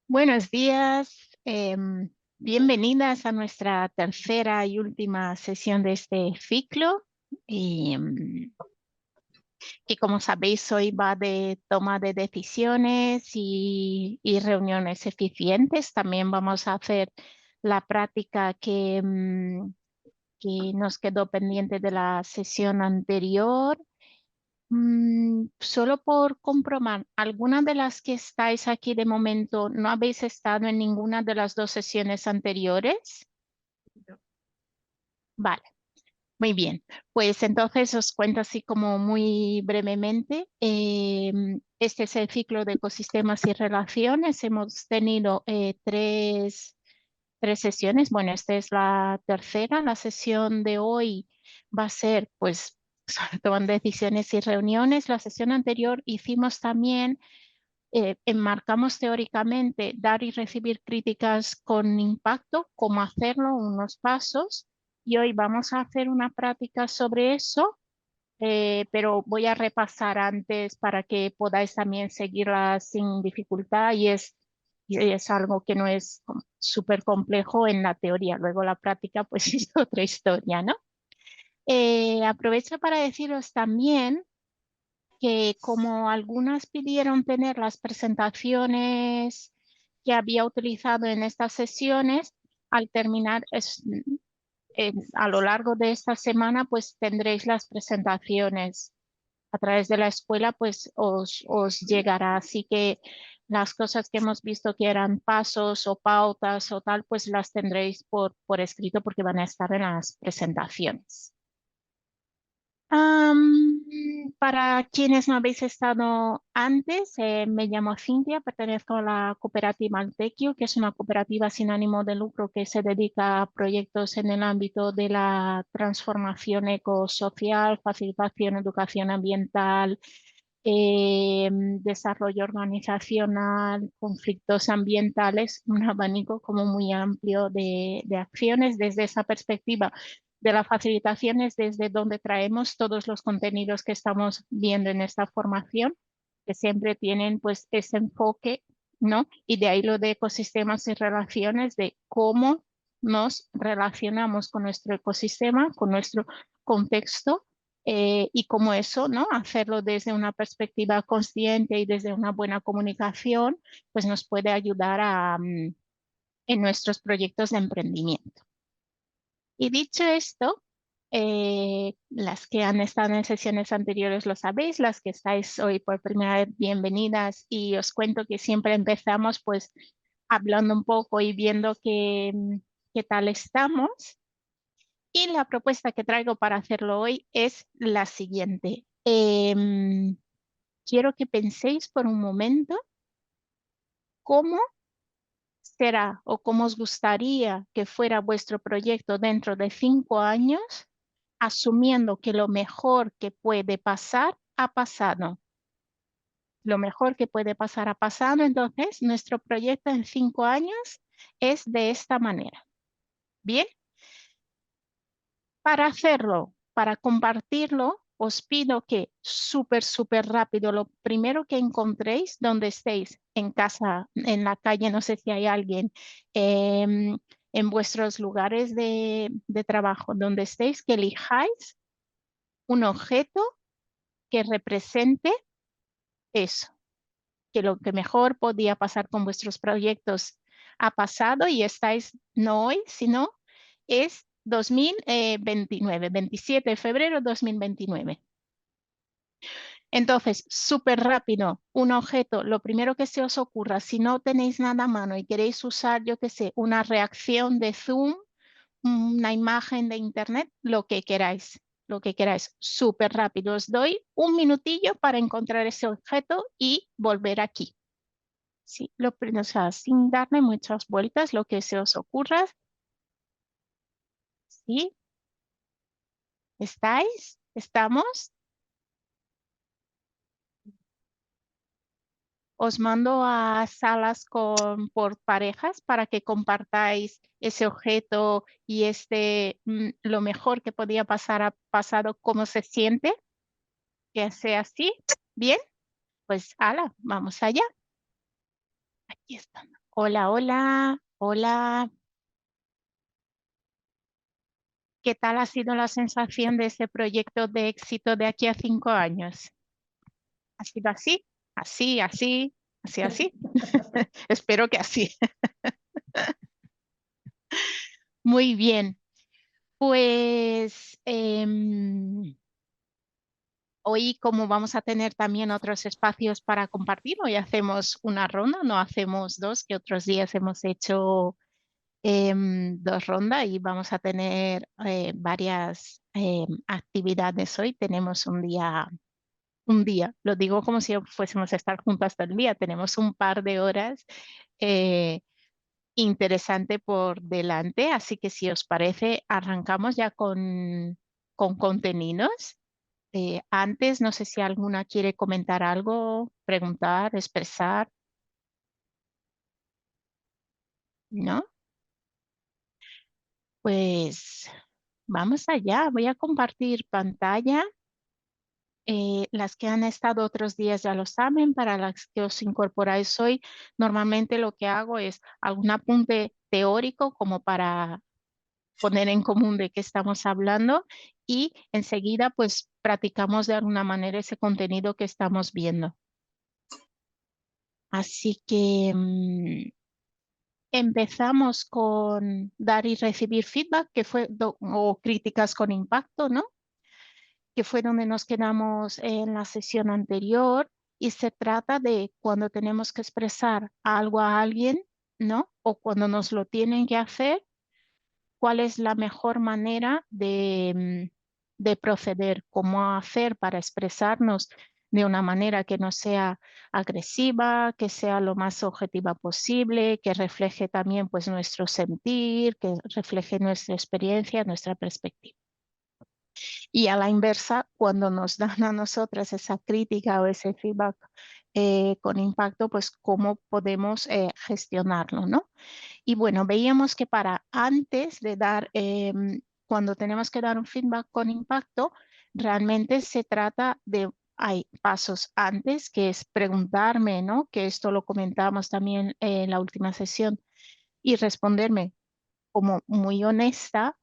Buenos días, bienvenidas a nuestra tercera y última sesión de este ciclo. Que como sabéis hoy va de toma de decisiones y reuniones eficientes. También vamos a hacer la práctica que nos quedó pendiente de la sesión anterior. Solo por comprobar, ¿alguna de las que estáis aquí de momento no habéis estado en ninguna de las dos sesiones anteriores? Vale, muy bien. Pues entonces os cuento así como muy brevemente. Este es el ciclo de ecosistemas y relaciones. Hemos tenido tres sesiones. Bueno, esta es la tercera. La sesión de hoy va a ser, pues, sobre todo en decisiones y reuniones. La sesión anterior hicimos también, enmarcamos teóricamente dar y recibir críticas con impacto, cómo hacerlo, unos pasos. Y hoy vamos a hacer una práctica sobre eso, pero voy a repasar antes para que podáis también seguirla sin dificultad y es algo que no es súper complejo en la teoría. Luego la práctica pues es otra historia, ¿no? Aprovecho para deciros también que como algunas pidieron tener las presentaciones que había utilizado en estas sesiones, al terminar a lo largo de esta semana pues tendréis las presentaciones a través de la escuela, pues os llegará. Así que las cosas que hemos visto que eran pasos o pautas o tal, pues las tendréis por escrito porque van a estar en las presentaciones. Para quienes no habéis estado antes, me llamo Cintia, pertenezco a la cooperativa Altequio, que es una cooperativa sin ánimo de lucro que se dedica a proyectos en el ámbito de la transformación ecosocial, facilitación, educación ambiental, desarrollo organizacional, conflictos ambientales, un abanico como muy amplio de acciones. Desde esa perspectiva de la facilitación es desde donde traemos todos los contenidos que estamos viendo en esta formación, que siempre tienen pues ese enfoque, ¿no? Y de ahí lo de ecosistemas y relaciones, de cómo nos relacionamos con nuestro ecosistema, con nuestro contexto, y cómo eso, ¿no? Hacerlo desde una perspectiva consciente y desde una buena comunicación, pues nos puede ayudar en nuestros proyectos de emprendimiento. Y dicho esto, las que han estado en sesiones anteriores lo sabéis, las que estáis hoy por primera vez, bienvenidas, y os cuento que siempre empezamos pues hablando un poco y viendo qué tal estamos. Y la propuesta que traigo para hacerlo hoy es la siguiente. Quiero que penséis por un momento cómo será o cómo os gustaría que fuera vuestro proyecto dentro de 5 años, asumiendo que lo mejor que puede pasar ha pasado. Lo mejor que puede pasar ha pasado, entonces nuestro proyecto en 5 años es de esta manera. Bien, para hacerlo, para compartirlo, os pido que súper rápido, lo primero que encontréis donde estéis, en casa, en la calle, no sé si hay alguien, en vuestros lugares de trabajo, donde estéis, que elijáis un objeto que represente eso, que lo que mejor podía pasar con vuestros proyectos ha pasado y estáis no hoy, sino es 2029, 27 de febrero 2029. Entonces, súper rápido, un objeto, lo primero que se os ocurra, si no tenéis nada a mano y queréis usar, yo qué sé, una reacción de Zoom, una imagen de internet, lo que queráis, súper rápido. Os doy un minutillo para encontrar ese objeto y volver aquí. Sí, o sea, sin darle muchas vueltas, lo que se os ocurra. ¿Sí? ¿Estáis? ¿Estamos? os mando a salas por parejas para que compartáis ese objeto y lo mejor que podía pasar ha pasado, cómo se siente, que sea así. Bien, pues ala, vamos allá. Aquí están. Hola, hola, hola. ¿Qué tal ha sido la sensación de ese proyecto de éxito de aquí a 5 años? ¿Ha sido así? Así, así, así, así. Espero que así. Muy bien. Pues hoy, como vamos a tener también otros espacios para compartir, hoy hacemos una ronda, no hacemos dos, que otros días hemos hecho dos rondas y vamos a tener varias actividades hoy. Tenemos un día, lo digo como si fuésemos a estar juntas todo el día, tenemos un par de horas eh, interesante por delante, así que si os parece, arrancamos ya con contenidos. Antes, no sé si alguna quiere comentar algo, preguntar, expresar, ¿no? Pues vamos allá, voy a compartir pantalla. Las que han estado otros días ya lo saben, para las que os incorporáis hoy, normalmente lo que hago es algún apunte teórico como para poner en común de qué estamos hablando y enseguida pues practicamos de alguna manera ese contenido que estamos viendo. Así que empezamos con dar y recibir feedback, o críticas con impacto, ¿no? Que fue donde nos quedamos en la sesión anterior, y se trata de cuando tenemos que expresar algo a alguien, ¿no? O cuando nos lo tienen que hacer, cuál es la mejor manera de proceder, cómo hacer para expresarnos de una manera que no sea agresiva, que sea lo más objetiva posible, que refleje también pues nuestro sentir, que refleje nuestra experiencia, nuestra perspectiva. Y a la inversa, cuando nos dan a nosotras esa crítica o ese feedback con impacto, pues cómo podemos gestionarlo, ¿no? Y bueno, veíamos que para antes de dar, cuando tenemos que dar un feedback con impacto, realmente se trata de, hay pasos antes, que es preguntarme, ¿no? Que esto lo comentamos también en la última sesión, y responderme como muy honesta,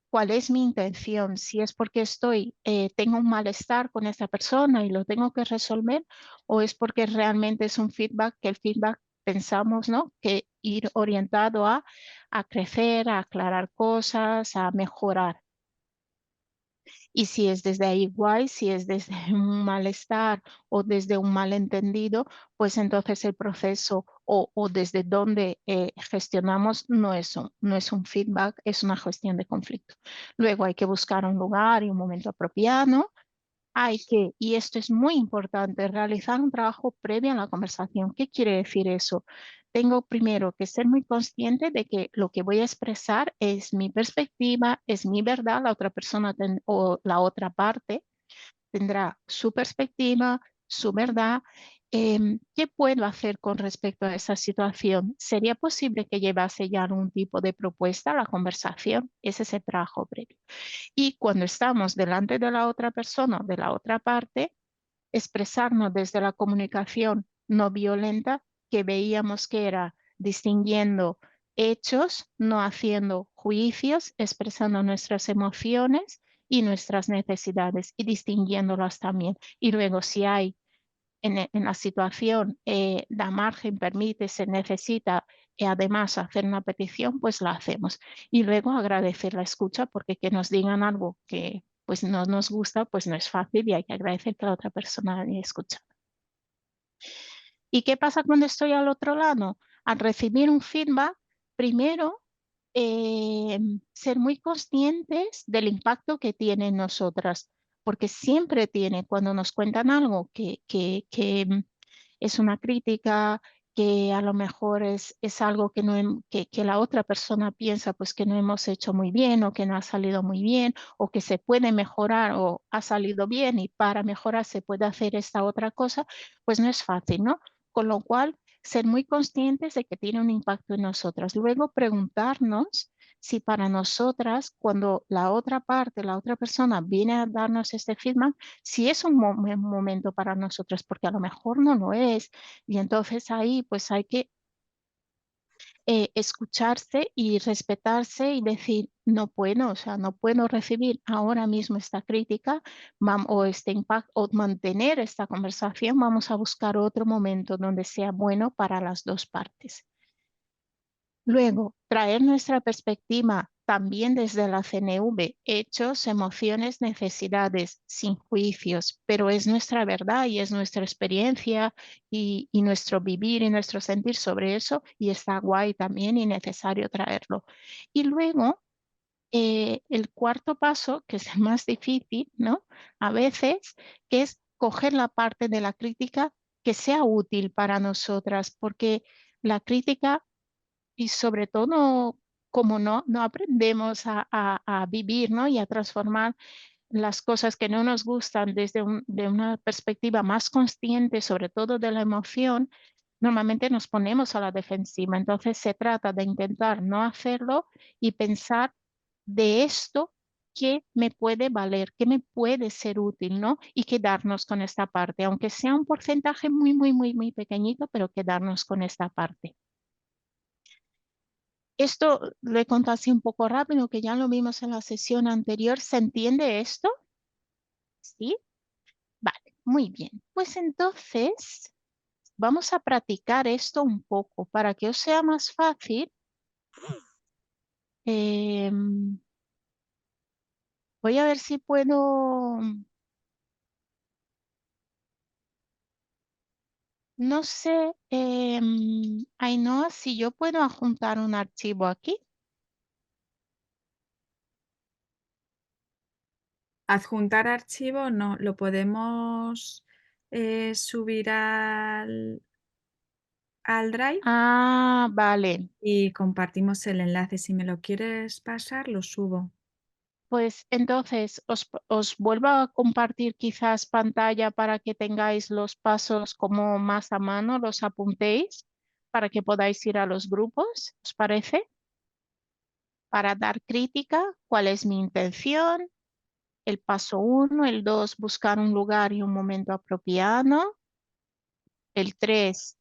cuál es mi intención, si es porque tengo un malestar con esta persona y lo tengo que resolver, o es porque realmente es un feedback, que el feedback pensamos, ¿no? Que ir orientado a crecer, a aclarar cosas, a mejorar. Y si es desde ahí guay, si es desde un malestar o desde un malentendido, pues entonces el proceso o desde donde gestionamos no es un feedback, es una gestión de conflicto. Luego hay que buscar un lugar y un momento apropiado. Y esto es muy importante, realizar un trabajo previo a la conversación. ¿Qué quiere decir eso? Tengo primero que ser muy consciente de que lo que voy a expresar es mi perspectiva, es mi verdad, la otra persona o la otra parte tendrá su perspectiva, su verdad. ¿Qué puedo hacer con respecto a esa situación? ¿Sería posible que llevase ya algún tipo de propuesta a la conversación? Ese es el trabajo previo. Y cuando estamos delante de la otra persona, de la otra parte, expresarnos desde la comunicación no violenta, que veíamos que era distinguiendo hechos, no haciendo juicios, expresando nuestras emociones y nuestras necesidades y distinguiéndolas también. Y luego si hay en la situación, da margen, permite, se necesita además hacer una petición, pues la hacemos. Y luego agradecer la escucha, porque que nos digan algo que pues no nos gusta, pues no es fácil, y hay que agradecer que la otra persona haya escuchado. ¿Y qué pasa cuando estoy al otro lado? Al recibir un feedback, primero, ser muy conscientes del impacto que tiene en nosotras, porque siempre tiene, cuando nos cuentan algo que es una crítica, que a lo mejor es algo que, no, que la otra persona piensa pues que no hemos hecho muy bien, o que no ha salido muy bien, o que se puede mejorar, o ha salido bien y para mejorar se puede hacer esta otra cosa, pues no es fácil, ¿no? con lo cual ser muy conscientes de que tiene un impacto en nosotras. Luego preguntarnos si para nosotras, cuando la otra parte, la otra persona viene a darnos este feedback, si es un momento para nosotras, porque a lo mejor no lo es. Y entonces ahí pues hay que escucharse y respetarse y decir, no puedo, o sea, no puedo recibir ahora mismo esta crítica o este impacto o mantener esta conversación, vamos a buscar otro momento donde sea bueno para las dos partes. Luego, traer nuestra perspectiva también desde la CNV, hechos, emociones, necesidades, sin juicios, pero es nuestra verdad y es nuestra experiencia y nuestro vivir y nuestro sentir sobre eso y está guay también y necesario traerlo. Y luego, el cuarto paso, que es el más difícil, ¿no? A veces, que es coger la parte de la crítica que sea útil para nosotras, porque la crítica y sobre todo, como no aprendemos a vivir, ¿no? Y a transformar las cosas que no nos gustan desde de una perspectiva más consciente, sobre todo de la emoción, normalmente nos ponemos a la defensiva. Entonces se trata de intentar no hacerlo y pensar de esto qué me puede valer, qué me puede ser útil, ¿no? Y quedarnos con esta parte, aunque sea un porcentaje muy pequeñito, pero quedarnos con esta parte. Esto lo he contado así un poco rápido, que ya lo vimos en la sesión anterior. ¿Se entiende esto? ¿Sí? Vale, muy bien. Pues entonces vamos a practicar esto un poco para que os sea más fácil. Em, Voy a ver si puedo, no sé, Ainhoa, si yo puedo adjuntar un archivo aquí. Adjuntar archivo, no, lo podemos subir al Drive Ah, vale. y compartimos el enlace. Si me lo quieres pasar, lo subo. Pues entonces os vuelvo a compartir quizás pantalla para que tengáis los pasos como más a mano, los apuntéis para que podáis ir a los grupos, ¿os parece? Para dar crítica, ¿cuál es mi intención? El paso 1, el 2, buscar un lugar y un momento apropiado. El 3,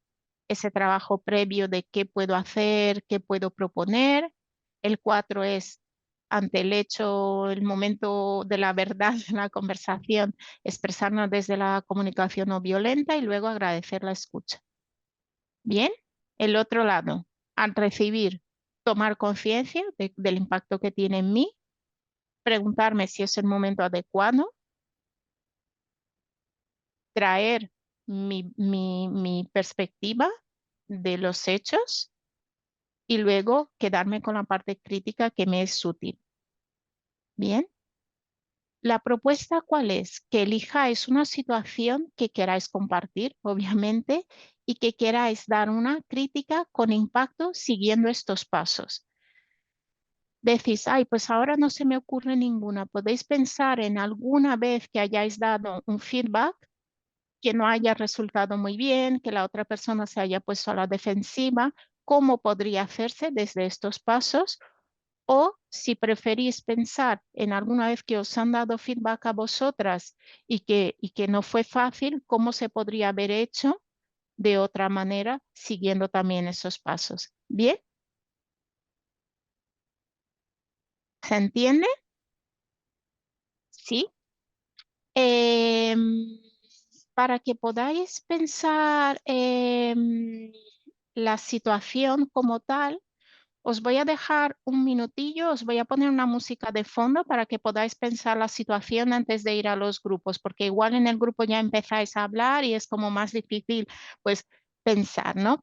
ese trabajo previo de qué puedo hacer, qué puedo proponer. El 4 es ante el hecho, el momento de la verdad en la conversación, expresarnos desde la comunicación no violenta y luego agradecer la escucha. Bien, el otro lado, al recibir, tomar conciencia del impacto que tiene en mí, preguntarme si es el momento adecuado, traer mi perspectiva de los hechos y luego quedarme con la parte crítica que me es útil. Bien. La propuesta, ¿cuál es? Que elijáis una situación que queráis compartir, obviamente, y que queráis dar una crítica con impacto siguiendo estos pasos. Decís, ay, pues ahora no se me ocurre ninguna. Podéis pensar en alguna vez que hayáis dado un feedback que no haya resultado muy bien, que la otra persona se haya puesto a la defensiva, cómo podría hacerse desde estos pasos. O si preferís pensar en alguna vez que os han dado feedback a vosotras y que no fue fácil, cómo se podría haber hecho de otra manera siguiendo también esos pasos. ¿Bien? ¿Se entiende? Sí. Em, para que podáis pensar la situación como tal, os voy a dejar un minutillo, os voy a poner una música de fondo para que podáis pensar la situación antes de ir a los grupos, porque igual en el grupo ya empezáis a hablar y es como más difícil pues pensar, ¿no?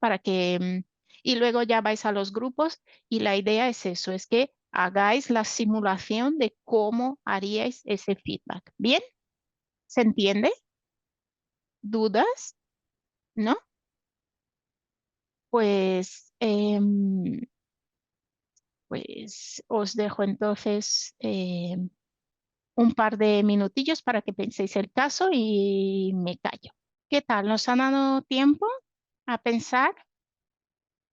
Y luego ya vais a los grupos y la idea es eso, es que hagáis la simulación de cómo haríais ese feedback. ¿Bien? ¿Se entiende? ¿Dudas? ¿No? Pues, pues os dejo entonces un par de minutillos para que penséis el caso y me callo. ¿Qué tal? ¿Nos ha dado tiempo? a pensar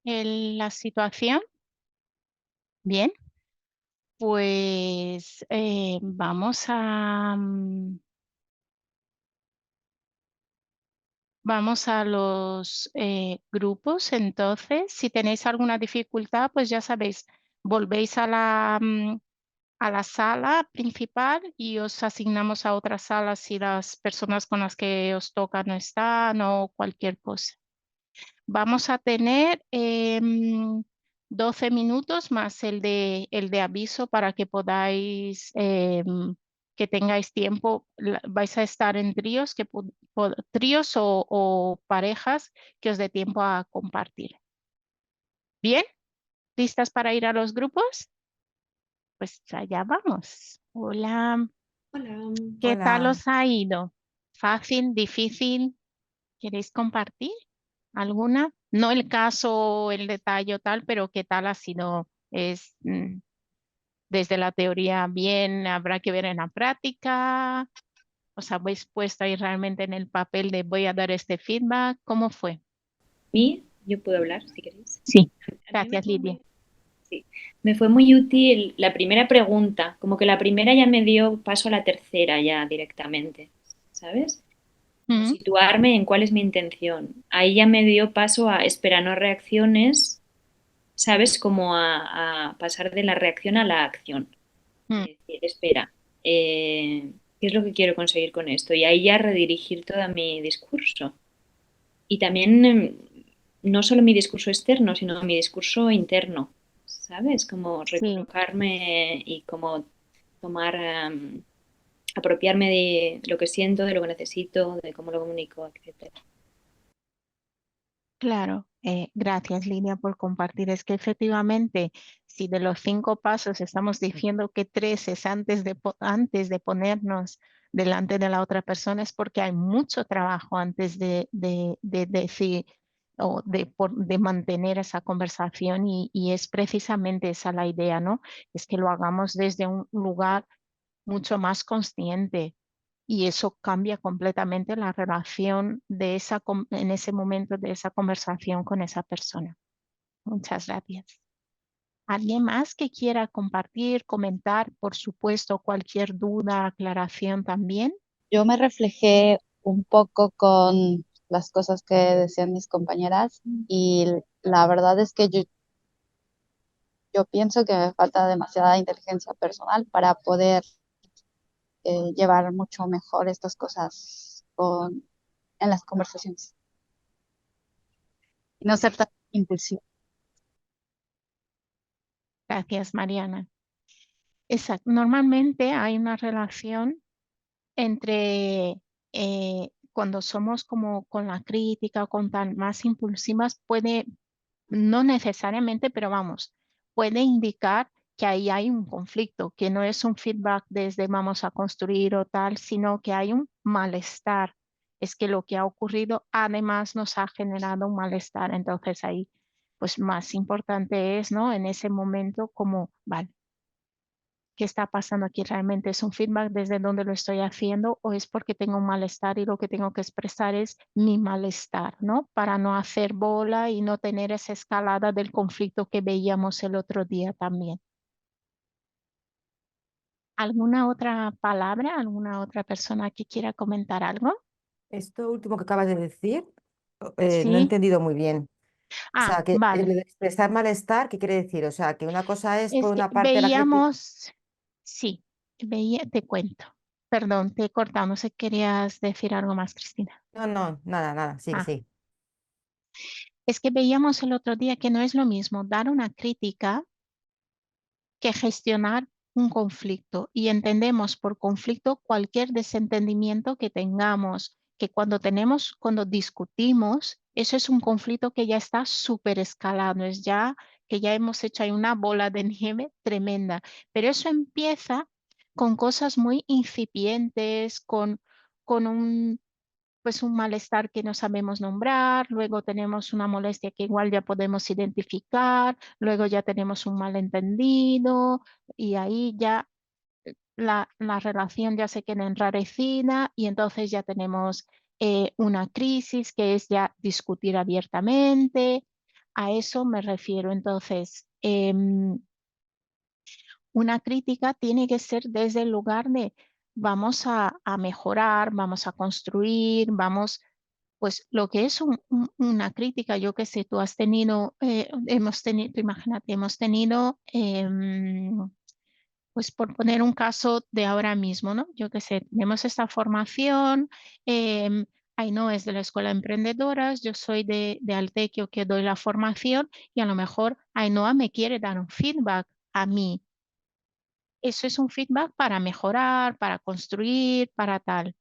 en la situación. Bien, pues vamos a los grupos. Entonces, si tenéis alguna dificultad, pues ya sabéis, volvéis a la sala principal y os asignamos a otras salas si las personas con las que os toca no están o cualquier cosa. Vamos a tener 12 minutos más el de aviso para que podáis, que tengáis tiempo. Vais a estar en tríos, tríos o parejas que os dé tiempo a compartir. ¿Bien? ¿Listas para ir a los grupos? Pues allá vamos. Hola, Hola. ¿qué tal Hola. os ha ido? ¿Fácil? ¿Difícil? ¿Queréis compartir alguna? No el caso, el detalle o tal, pero ¿qué tal ha sido? Desde la teoría bien, habrá que ver en la práctica. ¿Os habéis puesto ahí realmente en el papel de voy a dar este feedback? ¿Cómo fue? ¿Y yo puedo hablar si queréis? Sí, A mí me gracias, fue Lidia. muy, sí, me fue muy útil la primera pregunta, como que la primera ya me dio paso a la tercera ya directamente, ¿sabes? Como Mm, situarme en cuál es mi intención. Ahí ya me dio paso a esperar no reacciones, ¿sabes? Como a pasar de la reacción a la acción. mm, De decir, espera, ¿qué es lo que quiero conseguir con esto? Y ahí ya redirigir todo mi discurso. Y también no solo mi discurso externo, sino mi discurso interno, ¿sabes? Como sí, recolocarme y como tomar, apropiarme de lo que siento, de lo que necesito, de cómo lo comunico, etcétera. claro. Gracias, Lidia, por compartir. Es que efectivamente, si de los 5 pasos estamos diciendo que 3 es antes de ponernos delante de la otra persona, es porque hay mucho trabajo antes de decir o de mantener esa conversación y es precisamente esa la idea, ¿no? Es que lo hagamos desde un lugar mucho más consciente y eso cambia completamente la relación en ese momento de esa conversación con esa persona. Muchas gracias. ¿Alguien más que quiera compartir, comentar, por supuesto, cualquier duda, aclaración también? Yo me reflejé un poco con las cosas que decían mis compañeras y la verdad es que yo pienso que me falta demasiada inteligencia personal para poder llevar mucho mejor estas cosas en las conversaciones y no ser tan impulsivo. Gracias, Mariana. Exacto. Normalmente hay una relación entre cuando somos como con la crítica o con tan más impulsivas, no necesariamente, pero vamos, puede indicar que ahí hay un conflicto, que no es un feedback desde vamos a construir o tal, sino que hay un malestar. Es que lo que ha ocurrido además nos ha generado un malestar. Entonces ahí, pues más importante es, ¿no? En ese momento como, vale, ¿qué está pasando aquí? ¿Realmente es un feedback desde donde lo estoy haciendo o es porque tengo un malestar y lo que tengo que expresar es mi malestar, ¿no? Para no hacer bola y no tener esa escalada del conflicto que veíamos el otro día también. ¿Alguna otra palabra? ¿Alguna otra persona que quiera comentar algo? Esto último que acabas de decir, no he Sí. entendido muy bien. O Ah, sea, que vale. lo de expresar malestar, ¿qué quiere decir? O sea, que una cosa es por Es que una parte la crítica. veíamos, sí, te cuento. Perdón, te he cortado. No sé, ¿querías decir algo más, Cristina? No, no, nada, nada, sigue, Ah. sí. Es que veíamos el otro día que no es lo mismo dar una crítica que gestionar un conflicto y entendemos por conflicto cualquier desentendimiento que tengamos, que cuando discutimos, eso es un conflicto que ya está súper escalado, es ya que ya hemos hecho ahí una bola de nieve tremenda, pero eso empieza con cosas muy incipientes, con pues un malestar que no sabemos nombrar, luego tenemos una molestia que igual ya podemos identificar, luego ya tenemos un malentendido y ahí ya la relación ya se queda enrarecida y entonces ya tenemos una crisis, que es ya discutir abiertamente. A eso me refiero. Entonces, una crítica tiene que ser desde el lugar de vamos a mejorar, vamos a construir, vamos, pues lo que es una crítica, yo qué sé, tú has tenido, hemos tenido, imagínate, hemos tenido, pues por poner un caso de ahora mismo, ¿no? Yo qué sé, tenemos esta formación, Ainhoa es de la Escuela de Emprendedoras, yo soy de Altequio que doy la formación y a lo mejor Ainhoa me quiere dar un feedback a mí. Eso es un feedback para mejorar, para construir, para tal.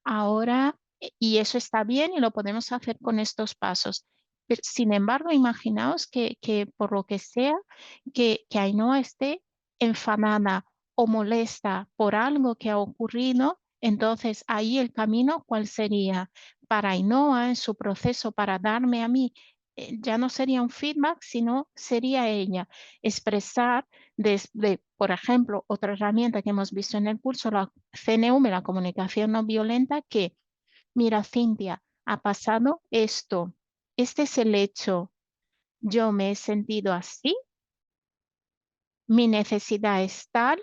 Ahora, y eso está bien y lo podemos hacer con estos pasos. Pero, sin embargo, imaginaos que por lo que sea, que Ainhoa esté enfadada o molesta por algo que ha ocurrido, entonces ahí el camino, ¿cuál sería? Para Ainhoa, en su proceso, para darme a mí, ya no sería un feedback, sino sería ella expresar desde, por ejemplo, otra herramienta que hemos visto en el curso, la CNV, la comunicación no violenta, que, mira, Cintia, ha pasado esto, este es el hecho, yo me he sentido así, mi necesidad es tal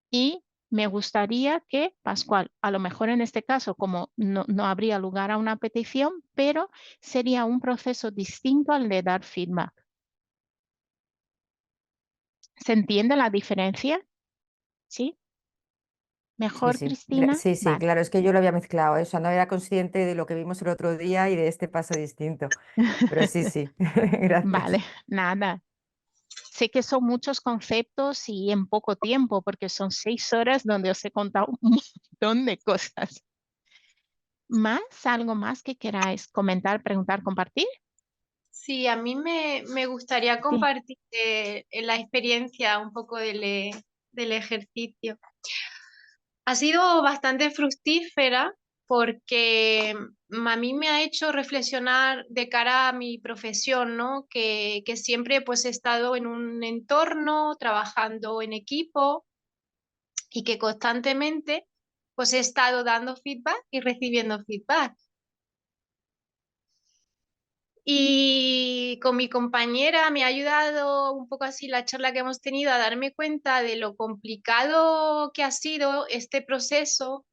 y me gustaría que, Pascual, a lo mejor en este caso, como no habría lugar a una petición, pero sería un proceso distinto al de dar feedback. ¿Se entiende la diferencia? ¿Sí? Sí, ¿Mejor, sí, Cristina? sí, sí, Vale. claro, es que yo lo había mezclado, o sea, no era consciente de lo que vimos el otro día y de este paso distinto, pero sí, sí, Vale, gracias. nada. Sé que son muchos conceptos y en poco tiempo, porque son 6 horas donde os he contado un montón de cosas. ¿Más? ¿Algo más que queráis comentar, preguntar, compartir? Sí, a mí me gustaría Sí. compartir la experiencia un poco del ejercicio. Ha sido bastante fructífera porque a mí me ha hecho reflexionar de cara a mi profesión, ¿no? Que siempre pues he estado en un entorno, trabajando en equipo y que constantemente pues he estado dando feedback y recibiendo feedback. Y con mi compañera me ha ayudado un poco así la charla que hemos tenido a darme cuenta de lo complicado que ha sido este proceso,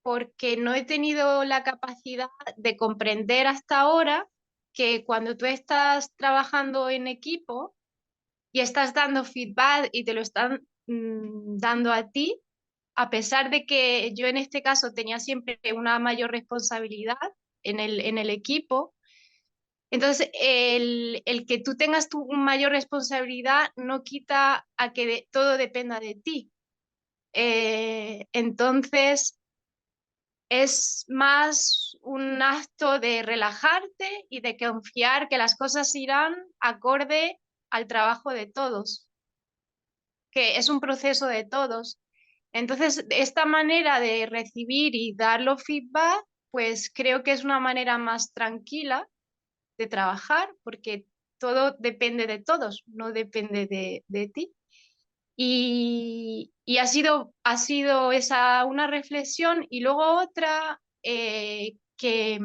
porque no he tenido la capacidad de comprender hasta ahora que cuando tú estás trabajando en equipo y estás dando feedback y te lo están dando a ti, a pesar de que yo en este caso tenía siempre una mayor responsabilidad en el equipo, entonces, el que tú tengas tu mayor responsabilidad no quita a que todo dependa de ti. Entonces, es más un acto de relajarte y de confiar que las cosas irán acorde al trabajo de todos, que es un proceso de todos. Entonces, esta manera de recibir y dar los feedback, pues creo que es una manera más tranquila de trabajar, porque todo depende de todos, no depende de ti. Y ha sido esa una reflexión y luego otra que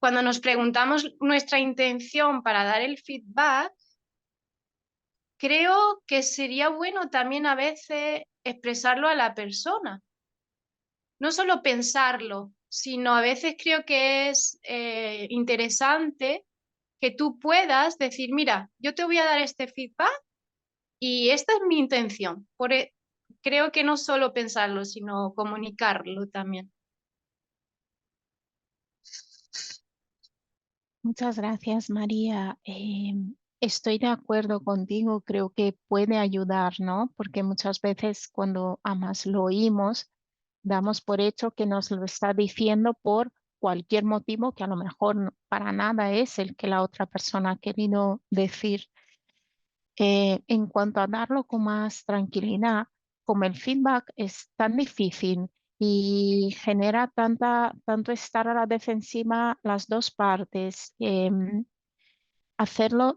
cuando nos preguntamos nuestra intención para dar el feedback, creo que sería bueno también a veces expresarlo a la persona, no solo pensarlo, sino a veces creo que es interesante que tú puedas decir, mira, yo te voy a dar este feedback y esta es mi intención. Creo que no solo pensarlo, sino comunicarlo también. Muchas gracias, María. Estoy de acuerdo contigo, creo que puede ayudar, ¿no? Porque muchas veces cuando además lo oímos, damos por hecho que nos lo está diciendo por cualquier motivo que a lo mejor para nada es el que la otra persona ha querido decir. En cuanto a darlo con más tranquilidad, como el feedback es tan difícil y genera tanto estar a la defensiva las dos partes, hacerlo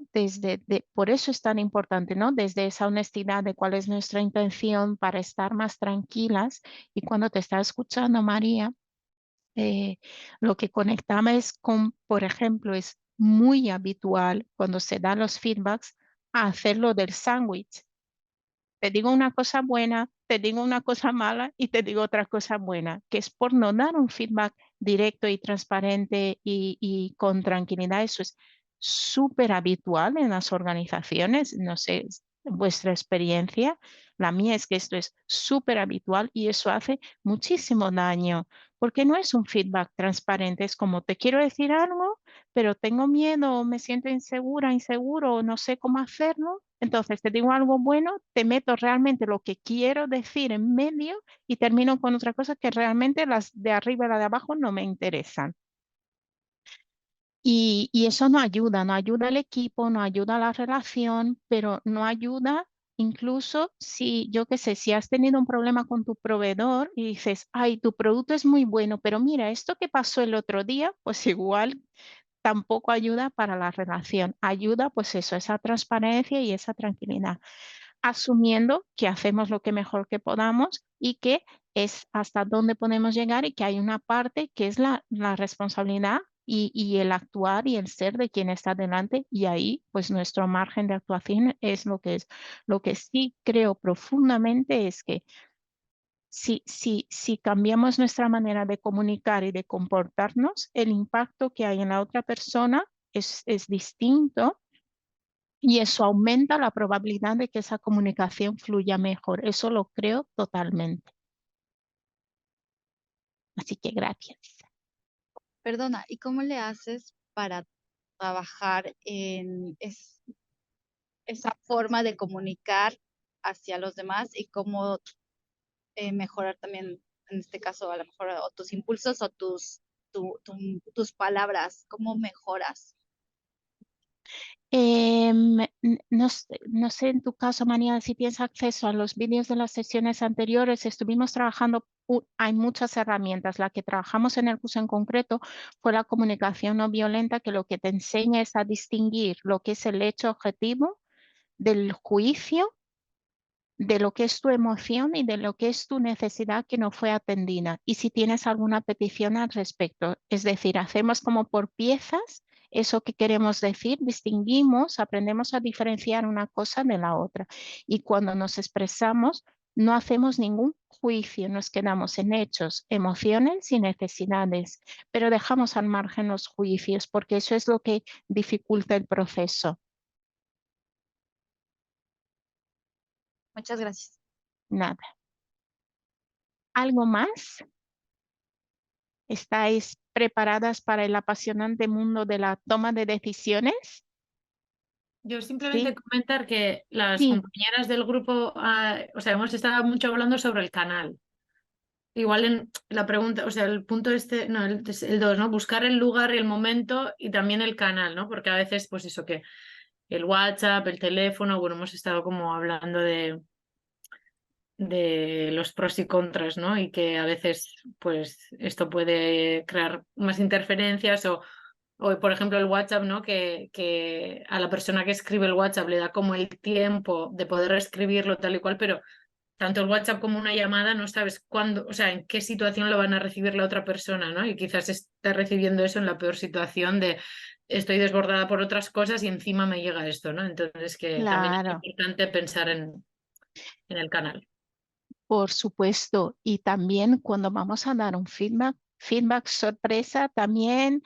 por eso es tan importante, ¿no? Desde esa honestidad de cuál es nuestra intención para estar más tranquilas. Y cuando te estaba escuchando, María, Lo que conectamos con, por ejemplo, es muy habitual cuando se dan los feedbacks a hacerlo del sándwich. Te digo una cosa buena, te digo una cosa mala y te digo otra cosa buena, que es por no dar un feedback directo y transparente y con tranquilidad. Eso es súper habitual en las organizaciones. No sé vuestra experiencia. La mía es que esto es súper habitual y eso hace muchísimo daño, porque no es un feedback transparente. Es como te quiero decir algo, pero tengo miedo, me siento insegura, inseguro, no sé cómo hacerlo. Entonces te digo algo bueno, te meto realmente lo que quiero decir en medio y termino con otra cosa que realmente las de arriba y las de abajo no me interesan. Y eso no ayuda, no ayuda al equipo, no ayuda a la relación, pero no ayuda incluso si, yo qué sé, si has tenido un problema con tu proveedor y dices, ay, tu producto es muy bueno, pero mira, esto que pasó el otro día, pues igual tampoco ayuda para la relación. Ayuda, pues eso, esa transparencia y esa tranquilidad, asumiendo que hacemos lo que mejor que podamos y que es hasta dónde podemos llegar y que hay una parte que es la responsabilidad y el actuar y el ser de quien está delante y ahí pues nuestro margen de actuación es lo que es. Lo que sí creo profundamente es que si cambiamos nuestra manera de comunicar y de comportarnos, el impacto que hay en la otra persona es distinto y eso aumenta la probabilidad de que esa comunicación fluya mejor. Eso lo creo totalmente. Así que gracias. Perdona, ¿y cómo le haces para trabajar en esa forma de comunicar hacia los demás y cómo mejorar también, en este caso, a lo mejor, o tus impulsos o tus palabras? ¿Cómo mejoras? No sé en tu caso, María, si tienes acceso a los vídeos de las sesiones anteriores. Estuvimos trabajando, hay muchas herramientas. La que trabajamos en el curso en concreto fue la comunicación no violenta, que lo que te enseña es a distinguir lo que es el hecho objetivo del juicio, de lo que es tu emoción y de lo que es tu necesidad que no fue atendida. Y si tienes alguna petición al respecto, es decir, hacemos como por piezas eso que queremos decir, distinguimos, aprendemos a diferenciar una cosa de la otra. Y cuando nos expresamos, no hacemos ningún juicio, nos quedamos en hechos, emociones y necesidades, pero dejamos al margen los juicios porque eso es lo que dificulta el proceso. Muchas gracias. Nada. ¿Algo más? ¿Estáis preparadas para el apasionante mundo de la toma de decisiones? Yo simplemente Sí, comentar que las sí. compañeras del grupo, o sea, hemos estado mucho hablando sobre el canal. Igual en la pregunta, o sea, el punto este, no, el 2, ¿no? Buscar el lugar, el momento y también el canal, ¿no? Porque a veces, pues eso que el WhatsApp, el teléfono, bueno, hemos estado como hablando de los pros y contras, ¿no? Y que a veces, pues, esto puede crear más interferencias o por ejemplo, el WhatsApp, ¿no? Que a la persona que escribe el WhatsApp le da como el tiempo de poder escribirlo tal y cual, pero tanto el WhatsApp como una llamada no sabes cuándo, o sea, en qué situación lo van a recibir la otra persona, ¿no? Y quizás esté recibiendo eso en la peor situación de estoy desbordada por otras cosas y encima me llega esto, ¿no? Entonces que también es Claro, importante pensar en el canal. por supuesto. Y también cuando vamos a dar un feedback sorpresa, también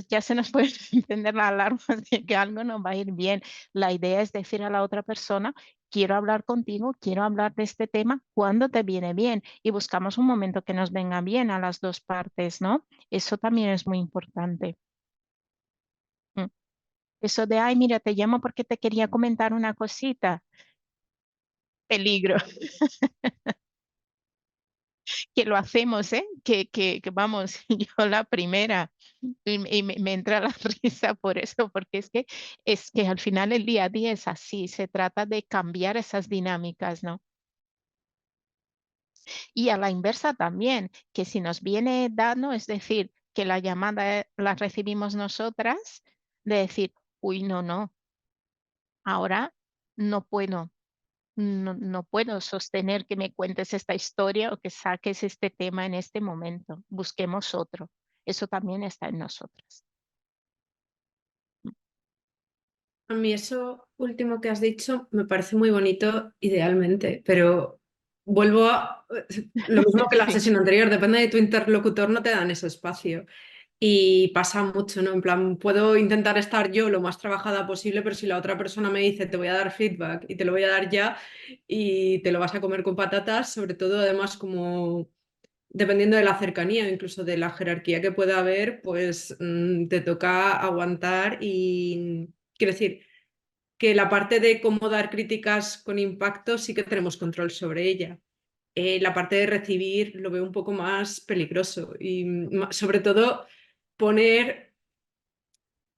ya se nos puede encender la alarma de que algo no va a ir bien. La idea es decir a la otra persona, quiero hablar contigo, quiero hablar de este tema, ¿cuándo te viene bien? Y buscamos un momento que nos venga bien a las dos partes, ¿no? Eso también es muy importante. Mm. Eso de, ay, mira, te llamo porque te quería comentar una cosita. Peligro. Que lo hacemos, ¿eh? Que vamos, yo la primera, y me entra la risa por eso, porque es que al final el día a día es así, se trata de cambiar esas dinámicas, ¿no? Y a la inversa también, que si nos viene dado, es decir, que la llamada la recibimos nosotras, de decir, uy, no, ahora no puedo, no puedo sostener que me cuentes esta historia o que saques este tema en este momento. Busquemos otro. Eso también está en nosotras. A mí eso último que has dicho me parece muy bonito idealmente, pero vuelvo a lo mismo que la Sí. sesión anterior, depende de tu interlocutor, no te dan ese espacio. Y pasa mucho, ¿no? En plan, puedo intentar estar yo lo más trabajada posible, pero si la otra persona me dice te voy a dar feedback y te lo voy a dar ya y te lo vas a comer con patatas, sobre todo además como dependiendo de la cercanía, incluso de la jerarquía que pueda haber, pues te toca aguantar y quiero decir que la parte de cómo dar críticas con impacto sí que tenemos control sobre ella. La parte de recibir lo veo un poco más peligroso y sobre todo poner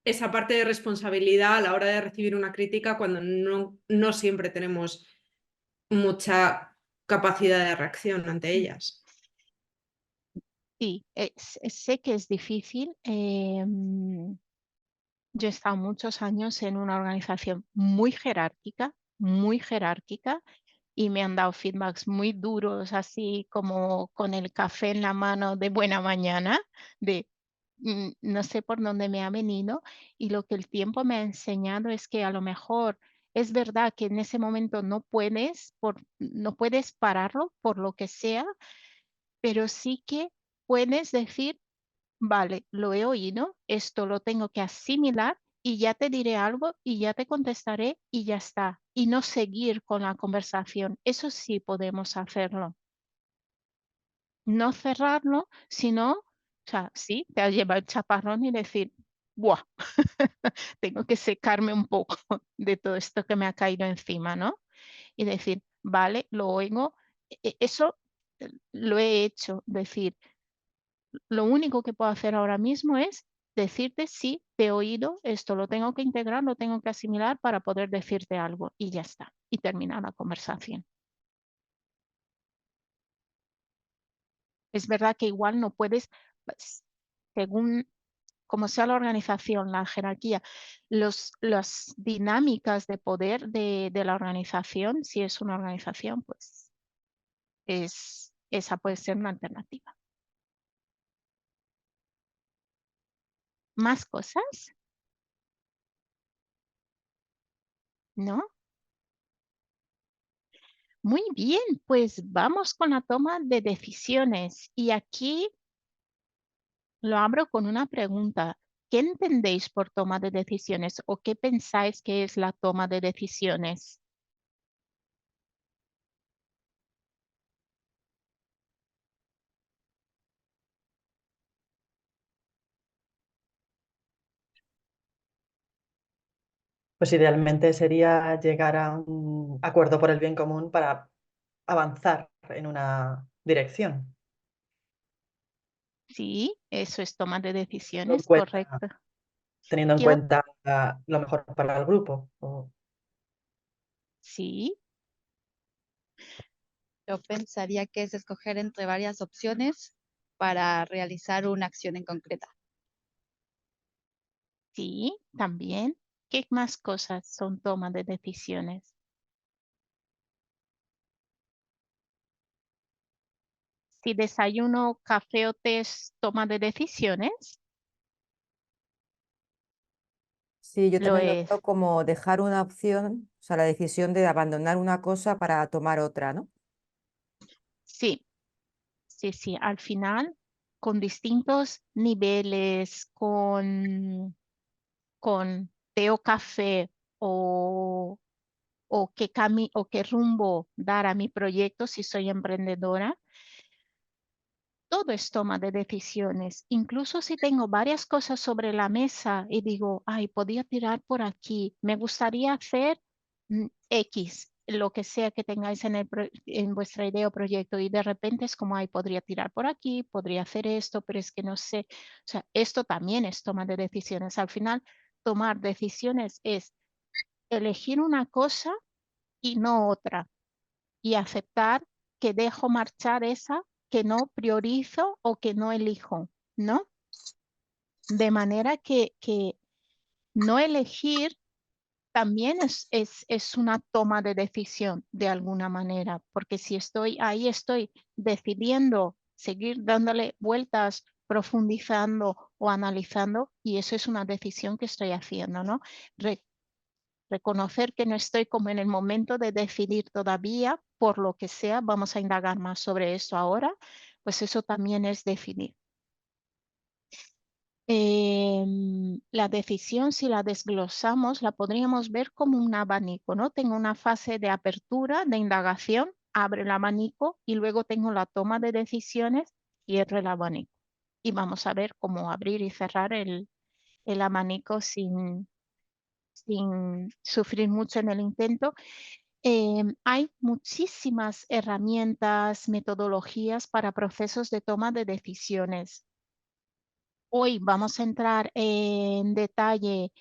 esa parte de responsabilidad a la hora de recibir una crítica cuando no siempre tenemos mucha capacidad de reacción ante ellas. Sí, sé que es difícil. Yo he estado muchos años en una organización muy jerárquica, y me han dado feedbacks muy duros, así como con el café en la mano de buena mañana, de no sé por dónde me ha venido, y lo que el tiempo me ha enseñado es que a lo mejor es verdad que en ese momento no puedes pararlo por lo que sea, pero sí que puedes decir, vale, lo he oído, esto lo tengo que asimilar y ya te diré algo y ya te contestaré y ya está. Y no seguir con la conversación. Eso sí podemos hacerlo. No cerrarlo, sino, o sea, sí, te has llevado el chaparrón y decir, ¡buah! Tengo que secarme un poco de todo esto que me ha caído encima, ¿no? Y decir, vale, lo oigo. Eso lo he hecho, decir, lo único que puedo hacer ahora mismo es decirte sí, te he oído, esto lo tengo que integrar, lo tengo que asimilar para poder decirte algo y ya está. Y terminar la conversación. Es verdad que igual no puedes, pues, según como sea la organización, la jerarquía, las dinámicas de poder de la organización, si es una organización, pues esa puede ser una alternativa. ¿Más cosas? ¿No? Muy bien, pues vamos con la toma de decisiones. Y aquí lo abro con una pregunta. ¿Qué entendéis por toma de decisiones o qué pensáis que es la toma de decisiones? Pues idealmente sería llegar a un acuerdo por el bien común para avanzar en una dirección. Sí, eso es toma de Teniendo en decisiones, cuenta, correcto. teniendo en ¿Qué op- cuenta lo mejor para el grupo. Sí, Yo pensaría que es escoger entre varias opciones para realizar una acción en concreta. sí, también. ¿Qué más cosas son toma de decisiones? Si desayuno, café o té es toma de decisiones, Sí, yo lo también lo es. veo como dejar una opción, o sea, la decisión de abandonar una cosa para tomar otra, ¿no? Sí, sí, sí. Al final, con distintos niveles, con té o café o qué rumbo dar a mi proyecto si soy emprendedora, todo es toma de decisiones. Incluso si tengo varias cosas sobre la mesa y digo, ay, podía tirar por aquí, me gustaría hacer X, lo que sea que tengáis en vuestra idea o proyecto, y de repente es como, ay, podría tirar por aquí, podría hacer esto, pero es que no sé. O sea, esto también es toma de decisiones. Al final, tomar decisiones es elegir una cosa y no otra, y aceptar que dejo marchar esa que no priorizo o que no elijo, ¿no? De manera que no elegir también es una toma de decisión de alguna manera, porque si estoy ahí, estoy decidiendo seguir dándole vueltas, profundizando o analizando, y eso es una decisión que estoy haciendo, ¿no? Reconocer que no estoy como en el momento de decidir todavía, por lo que sea, vamos a indagar más sobre eso ahora, pues eso también es definir. La decisión, si la desglosamos, la podríamos ver como un abanico, ¿no? Tengo una fase de apertura, de indagación, abre el abanico y luego tengo la toma de decisiones, cierro el abanico. Y vamos a ver cómo abrir y cerrar el abanico sin sufrir mucho en el intento. Hay muchísimas herramientas, metodologías para procesos de toma de decisiones. Hoy vamos a entrar en detalle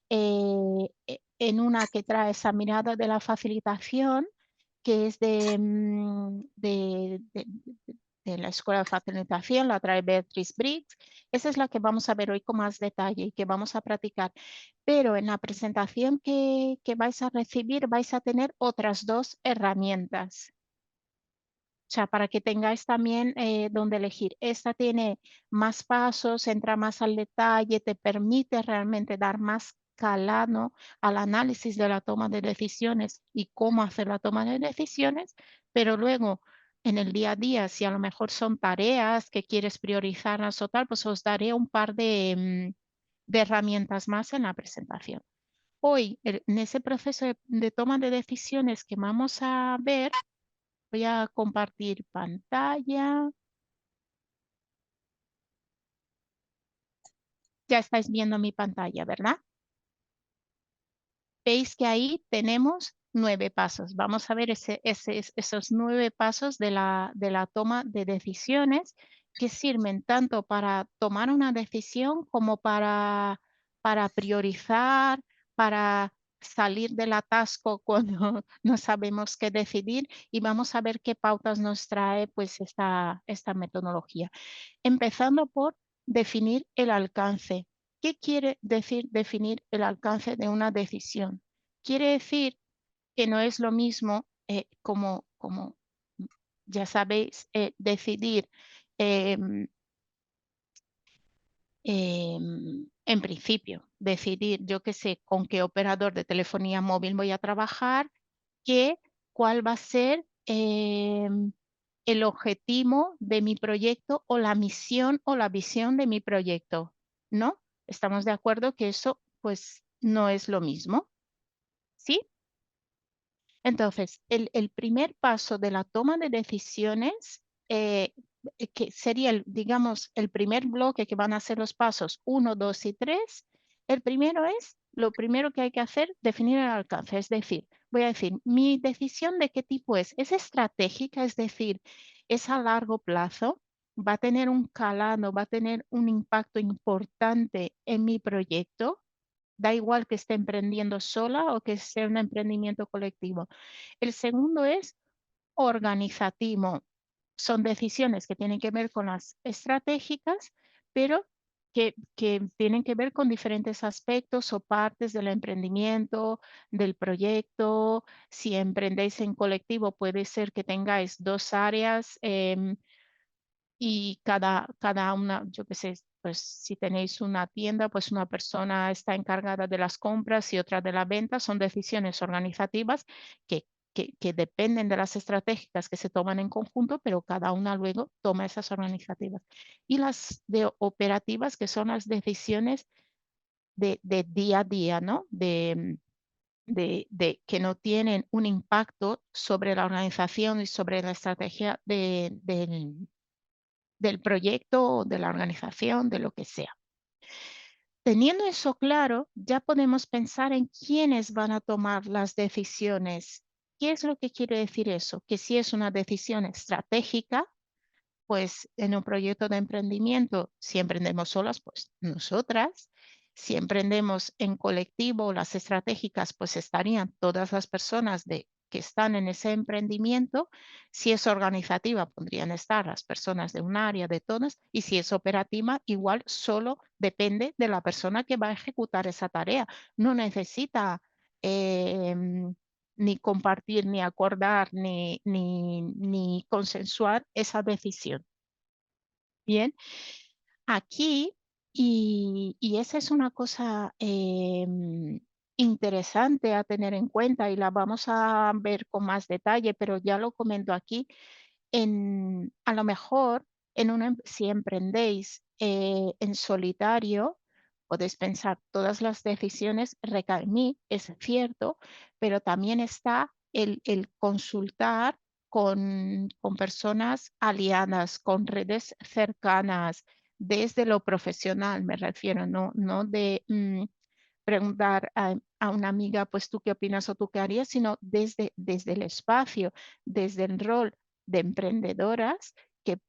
en una que trae esa mirada de la facilitación, que es de la Escuela de Facilitación, la trae Beatrice Briggs. Esa es la que vamos a ver hoy con más detalle y que vamos a practicar. Pero en la presentación que vais a recibir vais a tener otras 2 herramientas. O sea, para que tengáis también donde elegir. Esta tiene más pasos, entra más al detalle, te permite realmente dar más calado al análisis de la toma de decisiones y cómo hacer la toma de decisiones, pero luego en el día a día, si a lo mejor son tareas que quieres priorizarlas o tal, pues os daré un par de herramientas más en la presentación. Hoy, en ese proceso de toma de decisiones que vamos a ver, voy a compartir pantalla. Ya estáis viendo mi pantalla, ¿verdad? Veis que ahí tenemos 9 pasos. Vamos a ver esos 9 pasos de la toma de decisiones que sirven tanto para tomar una decisión como para priorizar, para salir del atasco cuando no sabemos qué decidir, y vamos a ver qué pautas nos trae pues esta metodología. Empezando por definir el alcance. ¿Qué quiere decir definir el alcance de una decisión? Quiere decir que no es lo mismo como ya sabéis, decidir en principio, decidir, yo qué sé, con qué operador de telefonía móvil voy a trabajar, cuál va a ser el objetivo de mi proyecto o la misión o la visión de mi proyecto, ¿no? Estamos de acuerdo que eso pues no es lo mismo, ¿sí? Entonces, el primer paso de la toma de decisiones, que sería, digamos, el primer bloque que van a ser los pasos 1, 2 y 3, el primero es, lo primero que hay que hacer, definir el alcance. Es decir, voy a decir, mi decisión de qué tipo es estratégica, es decir, es a largo plazo, va a tener un calado, va a tener un impacto importante en mi proyecto. Da igual que esté emprendiendo sola o que sea un emprendimiento colectivo. El segundo es organizativo. Son decisiones que tienen que ver con las estratégicas, pero que tienen que ver con diferentes aspectos o partes del emprendimiento, del proyecto. Si emprendéis en colectivo, puede ser que tengáis 2 áreas y cada una, yo qué sé, pues si tenéis una tienda, pues una persona está encargada de las compras y otra de la venta. Son decisiones organizativas que dependen de las estratégicas que se toman en conjunto, pero cada una luego toma esas organizativas. Y las de operativas, que son las decisiones de día a día, ¿no? De que no tienen un impacto sobre la organización y sobre la estrategia del proyecto o de la organización, de lo que sea. Teniendo eso claro, ya podemos pensar en quiénes van a tomar las decisiones. ¿Qué es lo que quiere decir eso? Que si es una decisión estratégica, pues en un proyecto de emprendimiento, si emprendemos solas, pues nosotras. Si emprendemos en colectivo, las estratégicas, pues estarían todas las personas que están en ese emprendimiento. Si es organizativa, podrían estar las personas de un área, de todas. Y si es operativa, igual solo depende de la persona que va a ejecutar esa tarea. No necesita ni compartir, ni acordar, ni consensuar esa decisión. Bien, aquí, y esa es una cosa interesante a tener en cuenta y la vamos a ver con más detalle, pero ya lo comento aquí. A lo mejor, si emprendéis en solitario, podéis pensar todas las decisiones recaen en mí, es cierto, pero también está el consultar con personas aliadas, con redes cercanas, desde lo profesional, me refiero, no de preguntar a una amiga, pues tú qué opinas o tú qué harías, sino desde el espacio, desde el rol de emprendedoras, que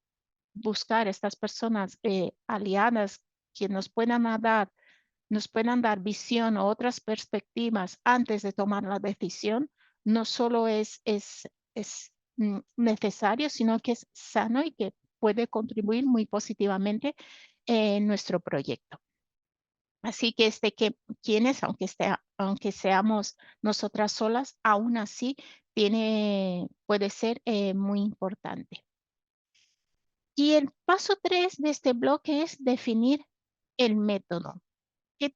buscar estas personas aliadas que nos puedan dar visión o otras perspectivas antes de tomar la decisión, no solo es necesario, sino que es sano y que puede contribuir muy positivamente en nuestro proyecto. Así que quienes, aunque seamos nosotras solas, aún así puede ser muy importante. Y el paso 3 de este bloque es definir el método. ¿Qué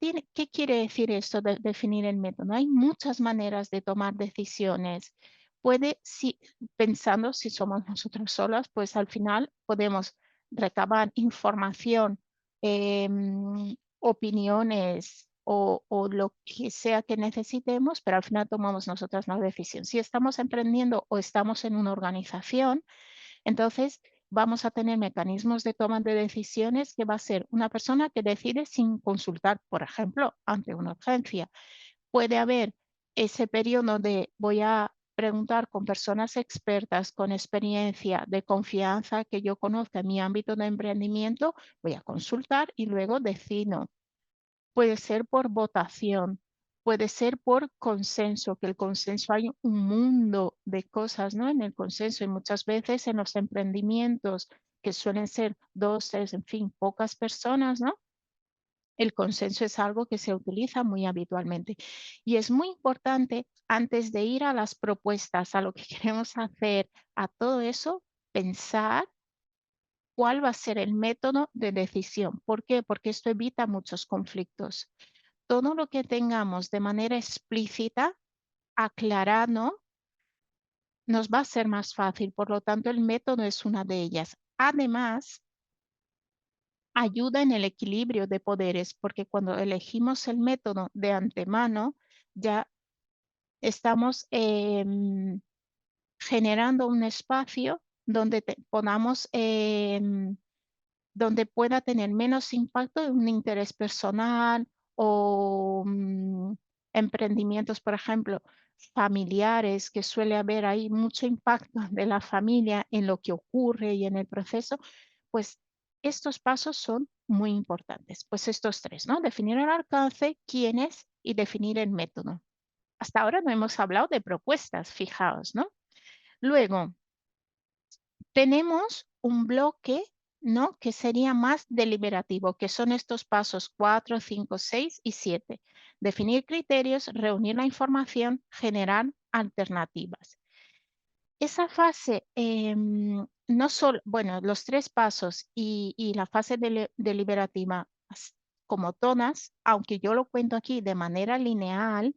quiere decir esto de definir el método? Hay muchas maneras de tomar decisiones. Pensando si somos nosotros solas, pues al final podemos recabar información, opiniones o lo que sea que necesitemos, pero al final tomamos nosotras la decisión. Si estamos emprendiendo o estamos en una organización, entonces vamos a tener mecanismos de toma de decisiones que va a ser una persona que decide sin consultar, por ejemplo, ante una urgencia. Puede haber ese periodo de voy a preguntar con personas expertas, con experiencia, de confianza que yo conozca en mi ámbito de emprendimiento, voy a consultar y luego decido. Puede ser por votación, puede ser por consenso, que el consenso hay un mundo de cosas, ¿no? En el consenso y muchas veces en los emprendimientos que suelen ser 2, 3, en fin, pocas personas, ¿no? El consenso es algo que se utiliza muy habitualmente. Y es muy importante, antes de ir a las propuestas, a lo que queremos hacer, a todo eso, pensar cuál va a ser el método de decisión. ¿Por qué? Porque esto evita muchos conflictos. Todo lo que tengamos de manera explícita, aclarado, nos va a ser más fácil. Por lo tanto, el método es una de ellas. Además, ayuda en el equilibrio de poderes, porque cuando elegimos el método de antemano, ya estamos generando un espacio donde podamos donde pueda tener menos impacto en un interés personal o emprendimientos, por ejemplo, familiares, que suele haber ahí mucho impacto de la familia en lo que ocurre y en el proceso, pues estos pasos son muy importantes. Pues estos 3, ¿no? Definir el alcance, quiénes y definir el método. Hasta ahora no hemos hablado de propuestas, fijaos, ¿no? Luego, tenemos un bloque, ¿no? Que sería más deliberativo, que son estos pasos 4, 5, 6 y 7. Definir criterios, reunir la información, generar alternativas. Esa fase, no solo, bueno, los 3 pasos y la fase deliberativa, como todas, aunque yo lo cuento aquí de manera lineal,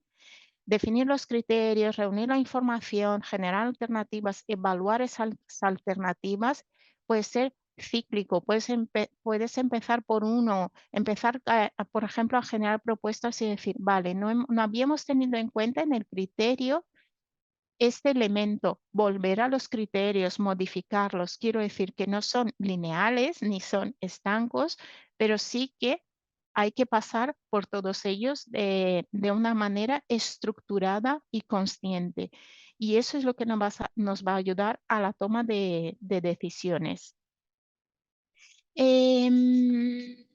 definir los criterios, reunir la información, generar alternativas, evaluar esas alternativas, puede ser cíclico. Puedes empezar por uno, empezar, por ejemplo, a generar propuestas y decir, vale, no habíamos tenido en cuenta en el criterio este elemento, volver a los criterios, modificarlos. Quiero decir que no son lineales ni son estancos, pero sí que hay que pasar por todos ellos de una manera estructurada y consciente. Y eso es lo que nos va a ayudar a la toma de decisiones. En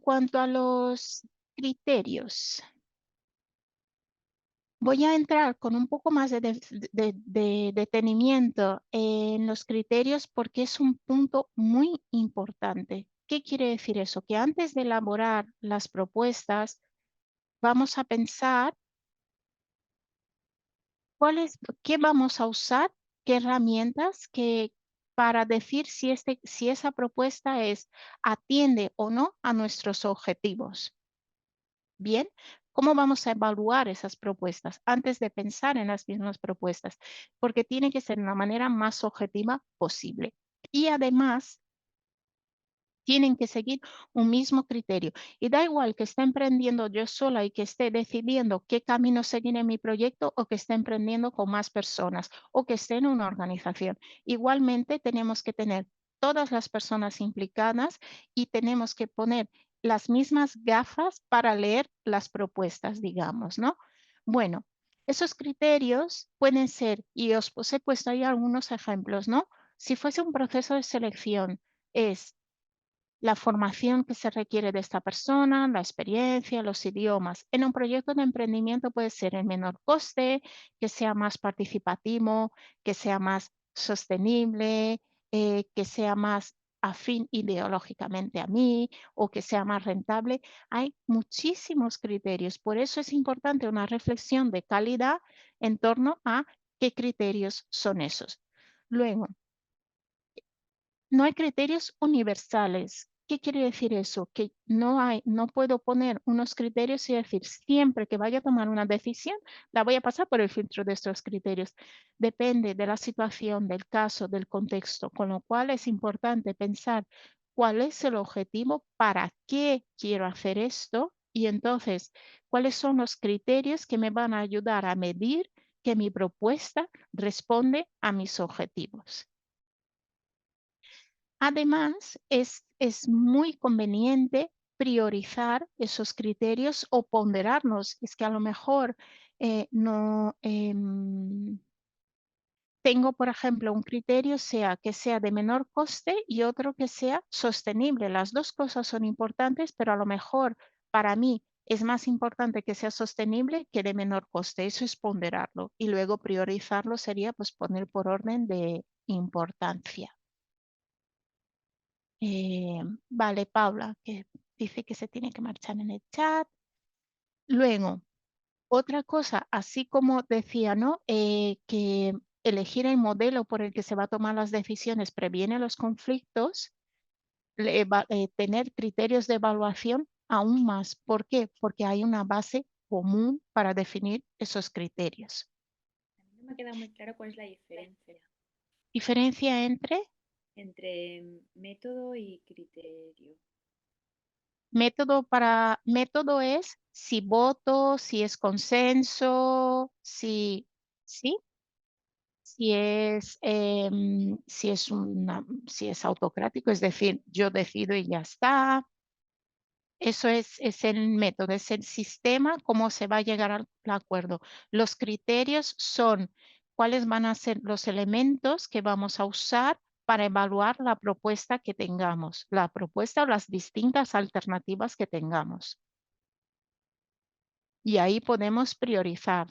cuanto a los criterios, voy a entrar con un poco más de detenimiento en los criterios porque es un punto muy importante. ¿Qué quiere decir eso? Que antes de elaborar las propuestas, vamos a pensar ¿Qué vamos a usar? ¿Qué herramientas para decir si esa propuesta atiende o no a nuestros objetivos? Bien, ¿cómo vamos a evaluar esas propuestas antes de pensar en las mismas propuestas? Porque tiene que ser de la manera más objetiva posible. Y además, tienen que seguir un mismo criterio. Y da igual que esté emprendiendo yo sola y que esté decidiendo qué camino seguir en mi proyecto o que esté emprendiendo con más personas o que esté en una organización. Igualmente tenemos que tener todas las personas implicadas y tenemos que poner las mismas gafas para leer las propuestas, digamos, ¿no? Bueno, esos criterios pueden ser, y os he puesto ahí algunos ejemplos, ¿no? Si fuese un proceso de selección, es la formación que se requiere de esta persona, la experiencia, los idiomas. En un proyecto de emprendimiento puede ser el menor coste, que sea más participativo, que sea más sostenible, que sea más afín ideológicamente a mí o que sea más rentable. Hay muchísimos criterios. Por eso es importante una reflexión de calidad en torno a qué criterios son esos. Luego, no hay criterios universales. ¿Qué quiere decir eso? Que no puedo poner unos criterios y decir siempre que vaya a tomar una decisión, la voy a pasar por el filtro de estos criterios. Depende de la situación, del caso, del contexto, con lo cual es importante pensar cuál es el objetivo, para qué quiero hacer esto y entonces cuáles son los criterios que me van a ayudar a medir que mi propuesta responde a mis objetivos. Además, es muy conveniente priorizar esos criterios o ponderarnos. Es que a lo mejor no tengo, por ejemplo, un criterio que sea de menor coste y otro que sea sostenible. Las dos cosas son importantes, pero a lo mejor para mí es más importante que sea sostenible que de menor coste. Eso es ponderarlo. Y luego priorizarlo sería pues poner por orden de importancia. Vale, Paula, que dice que se tiene que marchar en el chat. Luego, otra cosa, así como decía, ¿no? Que elegir el modelo por el que se va a tomar las decisiones previene los conflictos, tener criterios de evaluación aún más. ¿Por qué? Porque hay una base común para definir esos criterios. A mí no me ha quedado muy claro cuál es la diferencia ¿Diferencia entre? Entre método y criterio. Método es si voto, si es consenso, ¿sí? Si es autocrático, es decir, yo decido y ya está. Eso es el método, es el sistema, cómo se va a llegar al acuerdo. Los criterios son cuáles van a ser los elementos que vamos a usar para evaluar la propuesta que tengamos, la propuesta o las distintas alternativas que tengamos. Y ahí podemos priorizar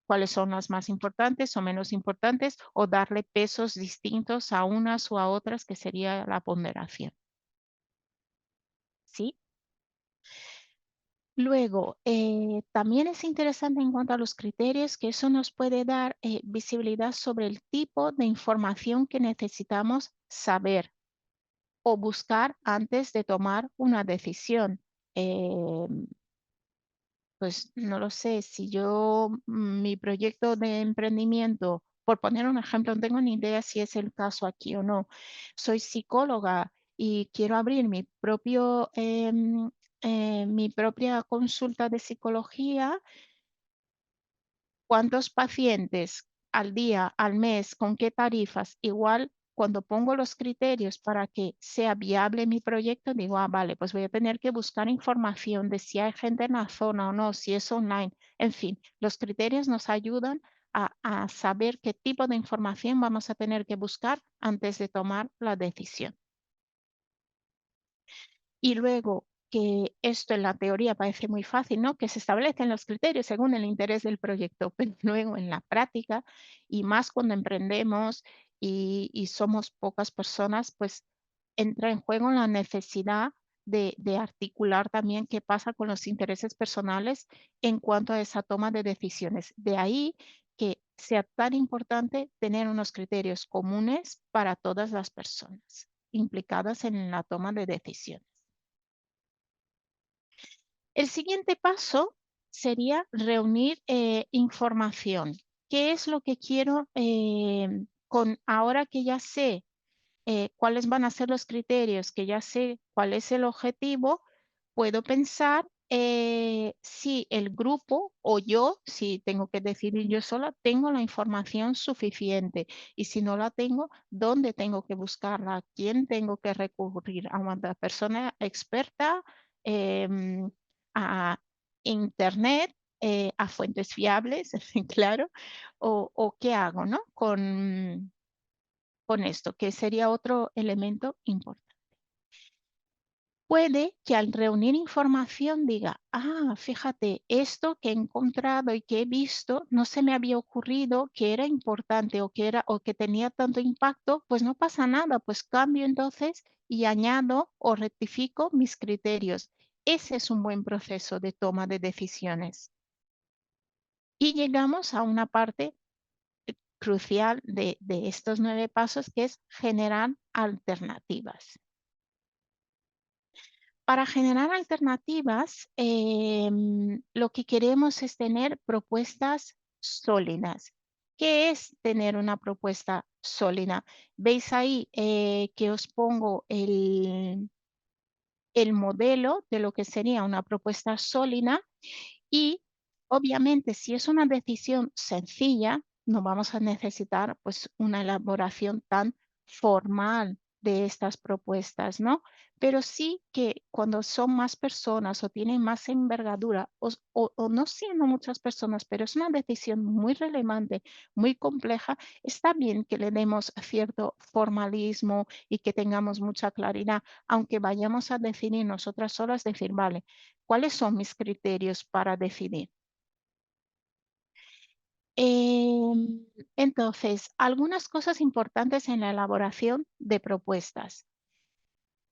cuáles son las más importantes o menos importantes o darle pesos distintos a unas o a otras, que sería la ponderación. ¿Sí? Luego, también es interesante en cuanto a los criterios que eso nos puede dar visibilidad sobre el tipo de información que necesitamos saber o buscar antes de tomar una decisión. Pues no lo sé, si yo, mi proyecto de emprendimiento, por poner un ejemplo, no tengo ni idea si es el caso aquí o no, soy psicóloga y quiero abrir mi propia consulta de psicología. ¿Cuántos pacientes al día, al mes, con qué tarifas? Igual, cuando pongo los criterios para que sea viable mi proyecto, digo, vale, pues voy a tener que buscar información de si hay gente en la zona o no, si es online. En fin, los criterios nos ayudan a saber qué tipo de información vamos a tener que buscar antes de tomar la decisión. Y luego, que esto en la teoría parece muy fácil, ¿no? Que se establecen los criterios según el interés del proyecto, pero luego en la práctica, y más cuando emprendemos y somos pocas personas, pues entra en juego la necesidad de articular también qué pasa con los intereses personales en cuanto a esa toma de decisiones. De ahí que sea tan importante tener unos criterios comunes para todas las personas implicadas en la toma de decisiones. El siguiente paso sería reunir información. ¿Qué es lo que quiero ahora que ya sé cuáles van a ser los criterios, que ya sé cuál es el objetivo? Puedo pensar si el grupo o yo, si tengo que decidir yo sola, tengo la información suficiente. Y si no la tengo, ¿dónde tengo que buscarla? ¿A quién tengo que recurrir? ¿A una persona experta? Em, ¿A internet? ¿A fuentes fiables? Claro. ¿O qué hago, no? Con esto, que sería otro elemento importante. Puede que al reunir información diga, fíjate, esto que he encontrado y que he visto no se me había ocurrido que era importante o que tenía tanto impacto, pues no pasa nada, pues cambio entonces y añado o rectifico mis criterios. Ese es un buen proceso de toma de decisiones. Y llegamos a una parte crucial de estos 9 pasos, que es generar alternativas. Para generar alternativas, lo que queremos es tener propuestas sólidas. ¿Qué es tener una propuesta sólida? Veis ahí que os pongo el modelo de lo que sería una propuesta sólida y obviamente si es una decisión sencilla, no vamos a necesitar pues una elaboración tan formal de estas propuestas, ¿no? Pero sí que cuando son más personas o tienen más envergadura o no siendo muchas personas, pero es una decisión muy relevante, muy compleja, está bien que le demos cierto formalismo y que tengamos mucha claridad, aunque vayamos a definir nosotras solas, decir, vale, ¿cuáles son mis criterios para decidir? Entonces, algunas cosas importantes en la elaboración de propuestas.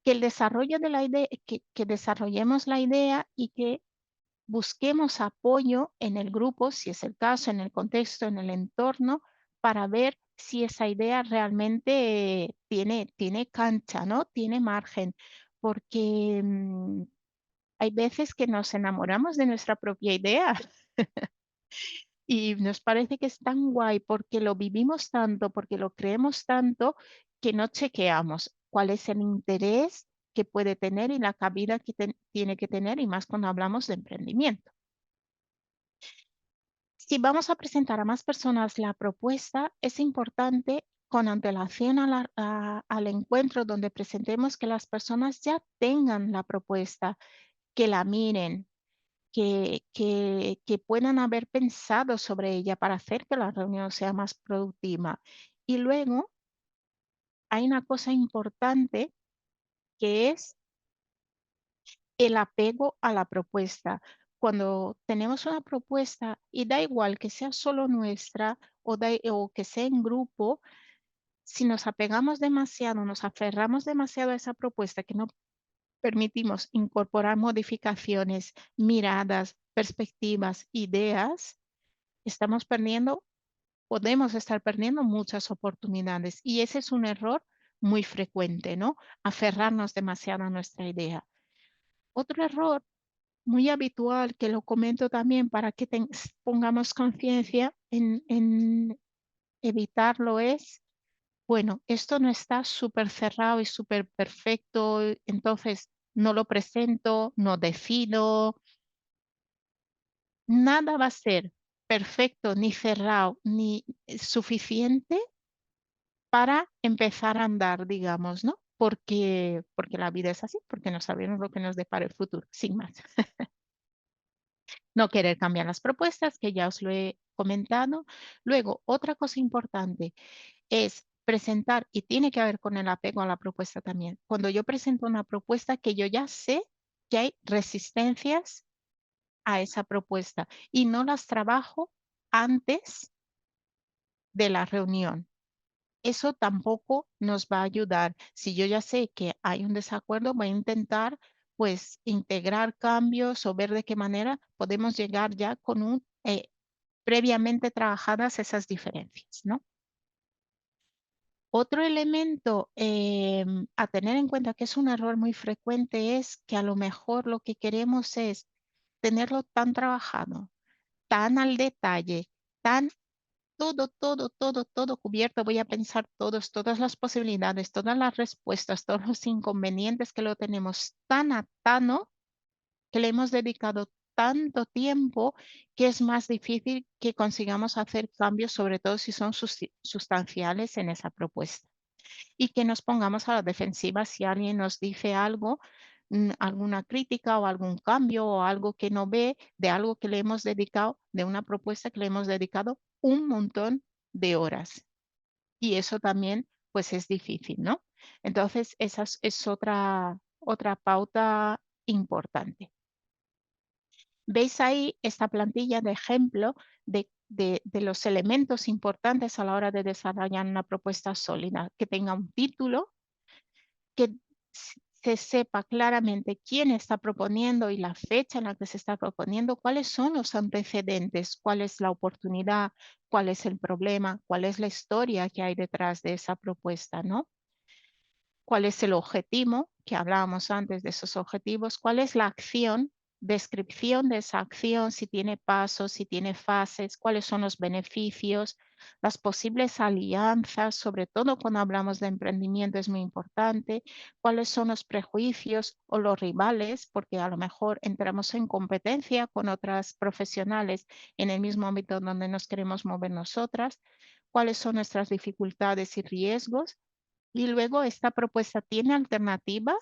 Que el desarrollo de la idea, que desarrollemos la idea y que busquemos apoyo en el grupo, si es el caso, en el contexto, en el entorno, para ver si esa idea realmente tiene cancha, ¿no? Tiene margen. Porque hay veces que nos enamoramos de nuestra propia idea y nos parece que es tan guay porque lo vivimos tanto, porque lo creemos tanto, que no chequeamos cuál es el interés que puede tener y la cabida que tiene que tener, y más cuando hablamos de emprendimiento. Si vamos a presentar a más personas la propuesta, es importante con antelación al encuentro donde presentemos que las personas ya tengan la propuesta, que la miren, que puedan haber pensado sobre ella para hacer que la reunión sea más productiva. Y luego hay una cosa importante que es el apego a la propuesta. Cuando tenemos una propuesta y da igual que sea solo nuestra o que sea en grupo, si nos apegamos demasiado, nos aferramos demasiado a esa propuesta, que no permitimos incorporar modificaciones, miradas, perspectivas, ideas, podemos estar perdiendo muchas oportunidades. Y ese es un error muy frecuente, ¿no? Aferrarnos demasiado a nuestra idea. Otro error muy habitual, que lo comento también para que pongamos conciencia en evitarlo, es, bueno, esto no está súper cerrado y súper perfecto, entonces no lo presento, no decido. Nada va a ser perfecto, ni cerrado, ni suficiente para empezar a andar, digamos, ¿no? Porque la vida es así, porque no sabemos lo que nos depara el futuro, sin más. No querer cambiar las propuestas, que ya os lo he comentado. Luego, otra cosa importante es presentar, y tiene que ver con el apego a la propuesta también. Cuando yo presento una propuesta, que yo ya sé que hay resistencias a esa propuesta y no las trabajo antes de la reunión. Eso tampoco nos va a ayudar. Si yo ya sé que hay un desacuerdo, voy a intentar pues integrar cambios o ver de qué manera podemos llegar ya con un previamente trabajadas esas diferencias, ¿no? Otro elemento a tener en cuenta que es un error muy frecuente es que a lo mejor lo que queremos es tenerlo tan trabajado, tan al detalle, tan todo cubierto. Voy a pensar todas las posibilidades, todas las respuestas, todos los inconvenientes que lo tenemos tan atado que le hemos dedicado tanto tiempo que es más difícil que consigamos hacer cambios, sobre todo si son sustanciales en esa propuesta. Y que nos pongamos a la defensiva si alguien nos dice algo, alguna crítica o algún cambio o algo que no ve de algo que le hemos dedicado, de una propuesta que le hemos dedicado un montón de horas. Y eso también pues es difícil, ¿no? Entonces esa es otra pauta importante. ¿Veis ahí esta plantilla de ejemplo de los elementos importantes a la hora de desarrollar una propuesta sólida? Que tenga un título, que se sepa claramente quién está proponiendo y la fecha en la que se está proponiendo, cuáles son los antecedentes, cuál es la oportunidad, cuál es el problema, cuál es la historia que hay detrás de esa propuesta, ¿no? ¿Cuál es el objetivo? Que hablábamos antes de esos objetivos. ¿Cuál es la acción? Descripción de esa acción, si tiene pasos, si tiene fases, cuáles son los beneficios, las posibles alianzas, sobre todo cuando hablamos de emprendimiento es muy importante, cuáles son los prejuicios o los rivales, porque a lo mejor entramos en competencia con otras profesionales en el mismo ámbito donde nos queremos mover nosotras, cuáles son nuestras dificultades y riesgos. Y luego esta propuesta tiene alternativa,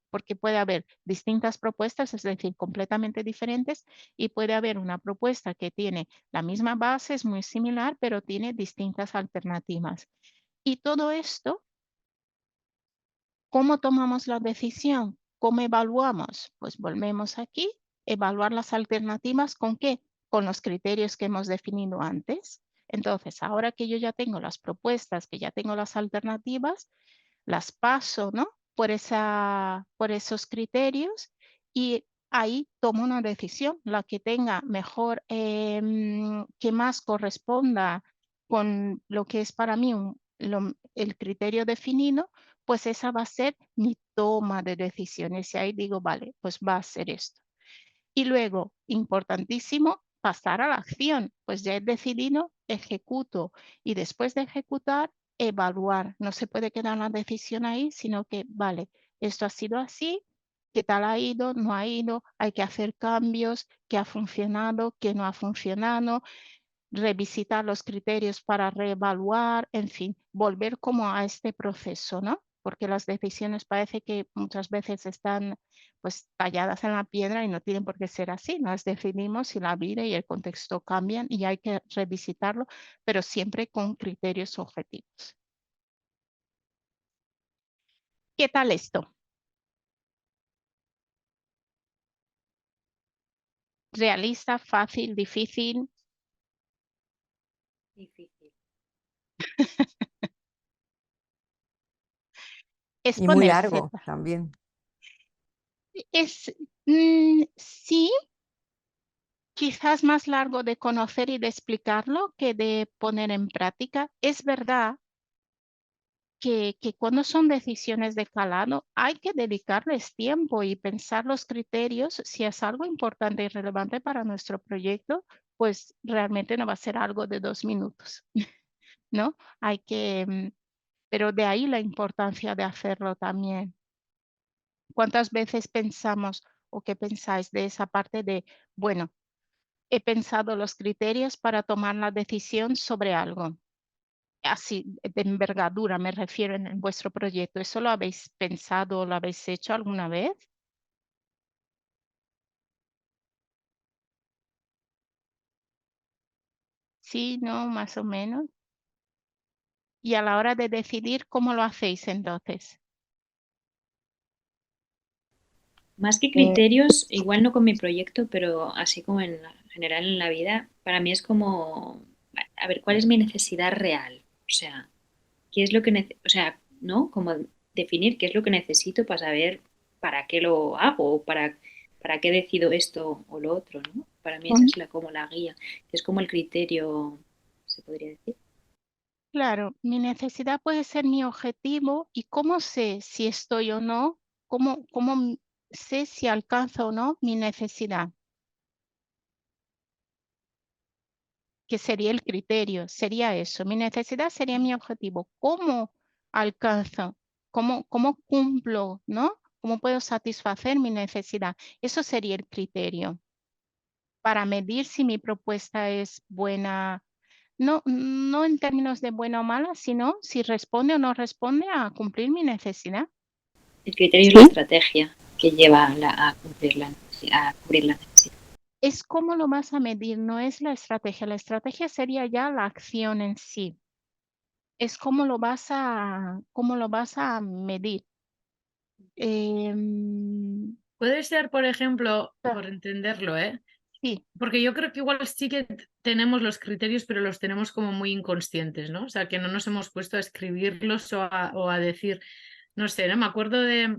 porque puede haber distintas propuestas, es decir, completamente diferentes, y puede haber una propuesta que tiene la misma base, es muy similar, pero tiene distintas alternativas. Y todo esto, ¿cómo tomamos la decisión? ¿Cómo evaluamos? Pues volvemos aquí, evaluar las alternativas, ¿con qué? Con los criterios que hemos definido antes. Entonces, ahora que yo ya tengo las propuestas, que ya tengo las alternativas, las paso, ¿no? Por esos criterios y ahí tomo una decisión, la que tenga mejor, que más corresponda con lo que es para mí el criterio definido, pues esa va a ser mi toma de decisiones. Y ahí digo, vale, pues va a ser esto. Y luego, importantísimo, pasar a la acción. Pues ya he decidido, ejecuto. Y después de ejecutar, evaluar. No se puede quedar la decisión ahí, sino que, vale, esto ha sido así, ¿qué tal ha ido? ¿No ha ido? Hay que hacer cambios, ¿qué ha funcionado? ¿Qué no ha funcionado? Revisitar los criterios para reevaluar, en fin, volver como a este proceso, ¿no? Porque las decisiones parece que muchas veces están pues talladas en la piedra y no tienen por qué ser así. Las definimos y la vida y el contexto cambian y hay que revisitarlo, pero siempre con criterios objetivos. ¿Qué tal esto? ¿Realista, fácil, difícil? Difícil. Es Y muy ponerse. largo también. Sí, quizás más largo de conocer y de explicarlo que de poner en práctica. Es verdad que cuando son decisiones de calado hay que dedicarles tiempo y pensar los criterios. Si es algo importante y relevante para nuestro proyecto, pues realmente no va a ser algo de 2 minutos, ¿no? Hay que, pero de ahí la importancia de hacerlo también. ¿Cuántas veces pensamos o qué pensáis de esa parte de, bueno, he pensado los criterios para tomar la decisión sobre algo? Así, de envergadura me refiero en vuestro proyecto. ¿Eso lo habéis pensado o lo habéis hecho alguna vez? Sí, no, más o menos. Y a la hora de decidir, ¿cómo lo hacéis entonces? Más que criterios, igual no con mi proyecto, pero así como en general en la vida, para mí es como, a ver, ¿cuál es mi necesidad real? O sea, ¿qué es lo que o sea, ¿no? Como definir qué es lo que necesito para saber para qué lo hago o para ¿para qué decido esto o lo otro? ¿No? Para mí esa es como la guía, que es como el criterio, se podría decir. Claro, mi necesidad puede ser mi objetivo y cómo sé si estoy o no, cómo sé si alcanzo o no mi necesidad, que sería el criterio, sería eso. Mi necesidad sería mi objetivo. ¿Cómo alcanzo? ¿Cómo cumplo? ¿No? ¿Cómo puedo satisfacer mi necesidad? Eso sería el criterio para medir si mi propuesta es buena. No en términos de buena o mala, sino si responde o no responde a cumplir mi necesidad. El criterio es la estrategia que lleva a cubrir la necesidad. Es cómo lo vas a medir, no es la estrategia. La estrategia sería ya la acción en sí. Es cómo lo vas a medir. Puede ser, por ejemplo, por entenderlo, Sí, porque yo creo que igual sí que tenemos los criterios, pero los tenemos como muy inconscientes, ¿no? O sea, que no nos hemos puesto a escribirlos o a decir, no sé, ¿no? Me acuerdo de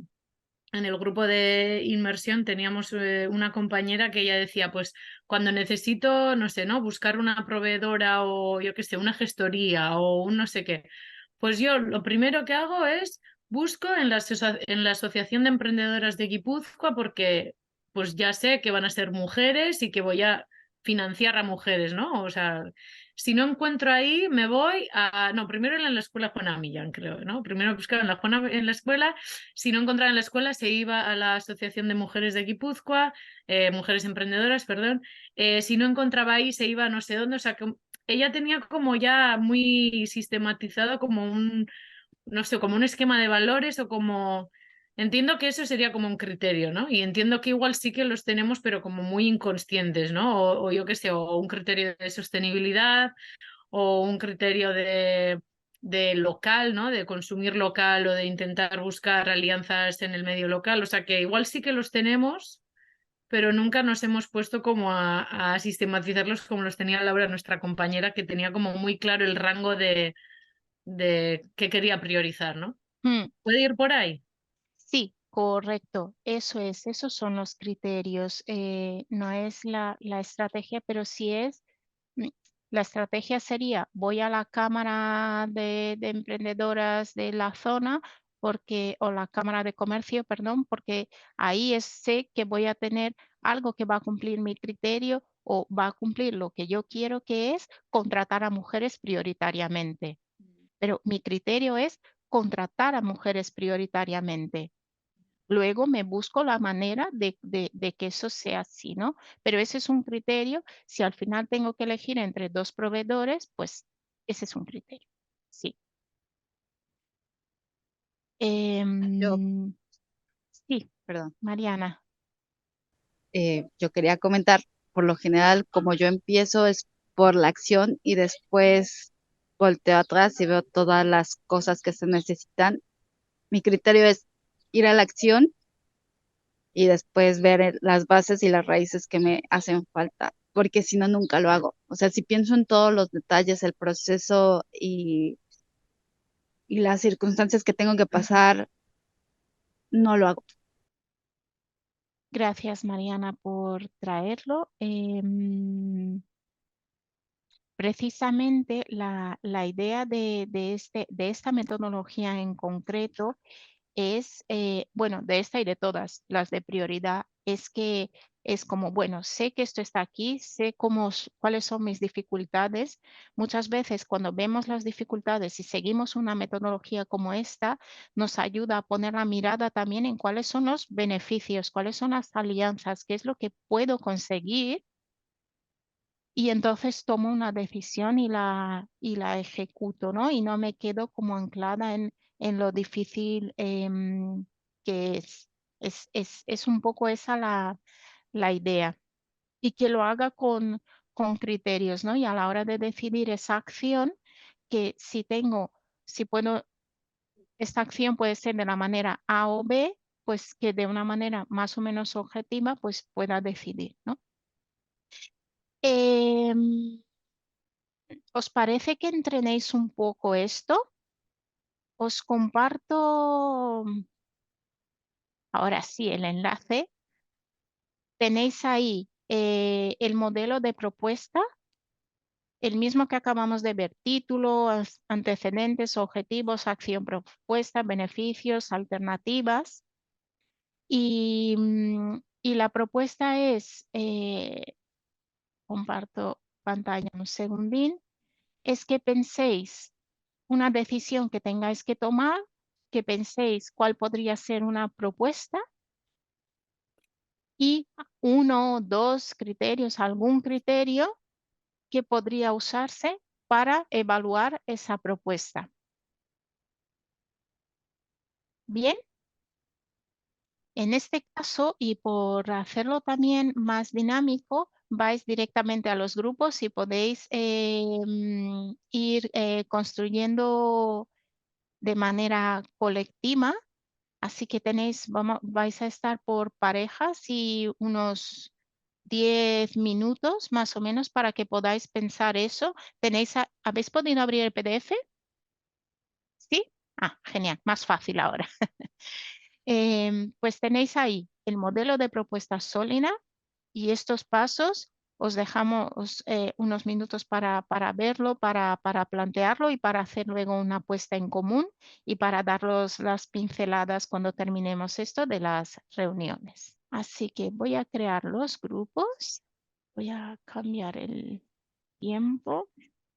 en el grupo de inmersión teníamos una compañera que ella decía, pues cuando necesito, no sé, ¿no? Buscar una proveedora o yo qué sé, una gestoría o un no sé qué, pues yo lo primero que hago es busco en la Asociación de Emprendedoras de Guipúzcoa porque pues ya sé que van a ser mujeres y que voy a financiar a mujeres, ¿no? O sea, si no encuentro ahí, me voy a... No, primero en la escuela Juana Millán, creo, ¿no? Primero buscaba en la escuela, si no encontraba en la escuela, se iba a la Asociación de Mujeres de Guipúzcoa, Mujeres Emprendedoras, perdón. Si no encontraba ahí, se iba a no sé dónde, o sea, que ella tenía como ya muy sistematizado como un, no sé, como un esquema de valores o como... Entiendo que eso sería como un criterio, ¿no? Y entiendo que igual sí que los tenemos, pero como muy inconscientes, ¿no? O yo qué sé, o un criterio de sostenibilidad o un criterio de local, ¿no? De consumir local o de intentar buscar alianzas en el medio local. O sea que igual sí que los tenemos, pero nunca nos hemos puesto como a sistematizarlos como los tenía Laura, nuestra compañera, que tenía como muy claro el rango de qué quería priorizar, ¿no? ¿Puede ir por ahí? sí, correcto. Eso es, esos son los criterios. No es la estrategia, pero sí es, la estrategia sería, voy a la Cámara de Emprendedoras de la zona o la Cámara de Comercio, perdón, porque ahí sé que voy a tener algo que va a cumplir mi criterio o va a cumplir lo que yo quiero, que es contratar a mujeres prioritariamente. Pero mi criterio es contratar a mujeres prioritariamente. Luego me busco la manera de que eso sea así, ¿no? Pero ese es un criterio. Si al final tengo que elegir entre dos proveedores, pues ese es un criterio. Sí. Sí, Perdón. Mariana. Yo quería comentar, por lo general, como yo empiezo es por la acción y después volteo atrás y veo todas las cosas que se necesitan. Mi criterio es ir a la acción y después ver las bases y las raíces que me hacen falta, porque si no, nunca lo hago. O sea, si pienso en todos los detalles, el proceso y las circunstancias que tengo que pasar, no lo hago. Gracias, Mariana, por traerlo. Precisamente la idea de esta metodología en concreto es, bueno, de esta y de todas las de prioridad, es que es como, bueno, sé que esto está aquí, sé cuáles son mis dificultades. Muchas veces cuando vemos las dificultades y seguimos una metodología como esta, nos ayuda a poner la mirada también en cuáles son los beneficios, cuáles son las alianzas, qué es lo que puedo conseguir. Y entonces tomo una decisión y la ejecuto, ¿no? Y no me quedo como anclada en lo difícil que es. Es un poco esa la idea. Y que lo haga con criterios, ¿no? Y a la hora de decidir esa acción, que si puedo, esta acción puede ser de la manera A o B, pues que de una manera más o menos objetiva, pues pueda decidir, ¿no? Em, ¿Os parece que entrenéis un poco esto? Os comparto ahora sí el enlace tenéis ahí el modelo de propuesta, el mismo que acabamos de ver: título, antecedentes, objetivos, acción propuesta, beneficios, alternativas. Y la propuesta es, comparto pantalla un segundín, es que penséis una decisión que tengáis que tomar, que penséis cuál podría ser una propuesta y 1 o 2 criterios, algún criterio que podría usarse para evaluar esa propuesta. Bien, en este caso, y por hacerlo también más dinámico, vais directamente a los grupos y podéis ir construyendo de manera colectiva. Así que vais a estar por parejas y unos 10 minutos más o menos para que podáis pensar eso. ¿Habéis podido abrir el PDF? ¿Sí? Ah, genial, más fácil ahora. Pues tenéis ahí el modelo de propuesta sólida y estos pasos. Os dejamos unos minutos para verlo, para plantearlo y para hacer luego una puesta en común y para daros las pinceladas cuando terminemos esto de las reuniones. Así que voy a crear los grupos. Voy a cambiar el tiempo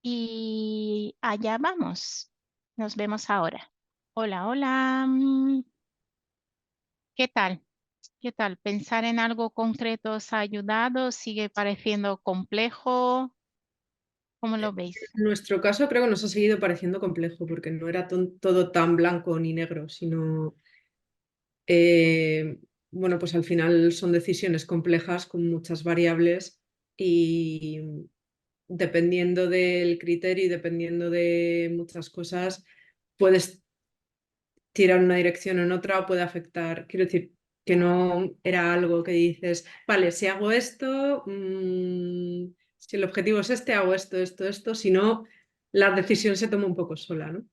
y allá vamos. Nos vemos ahora. Hola, hola. ¿Qué tal? ¿Qué tal? ¿Pensar en algo concreto os ha ayudado? ¿Sigue pareciendo complejo? ¿Cómo lo veis? En nuestro caso creo que nos ha seguido pareciendo complejo porque no era todo tan blanco ni negro, sino, bueno, pues al final son decisiones complejas con muchas variables y dependiendo del criterio y dependiendo de muchas cosas, puedes tirar en una dirección o en otra o puede afectar. Quiero decir que no era algo que dices, vale, si hago esto, si el objetivo es este, hago esto, sino la decisión se toma un poco sola, ¿no?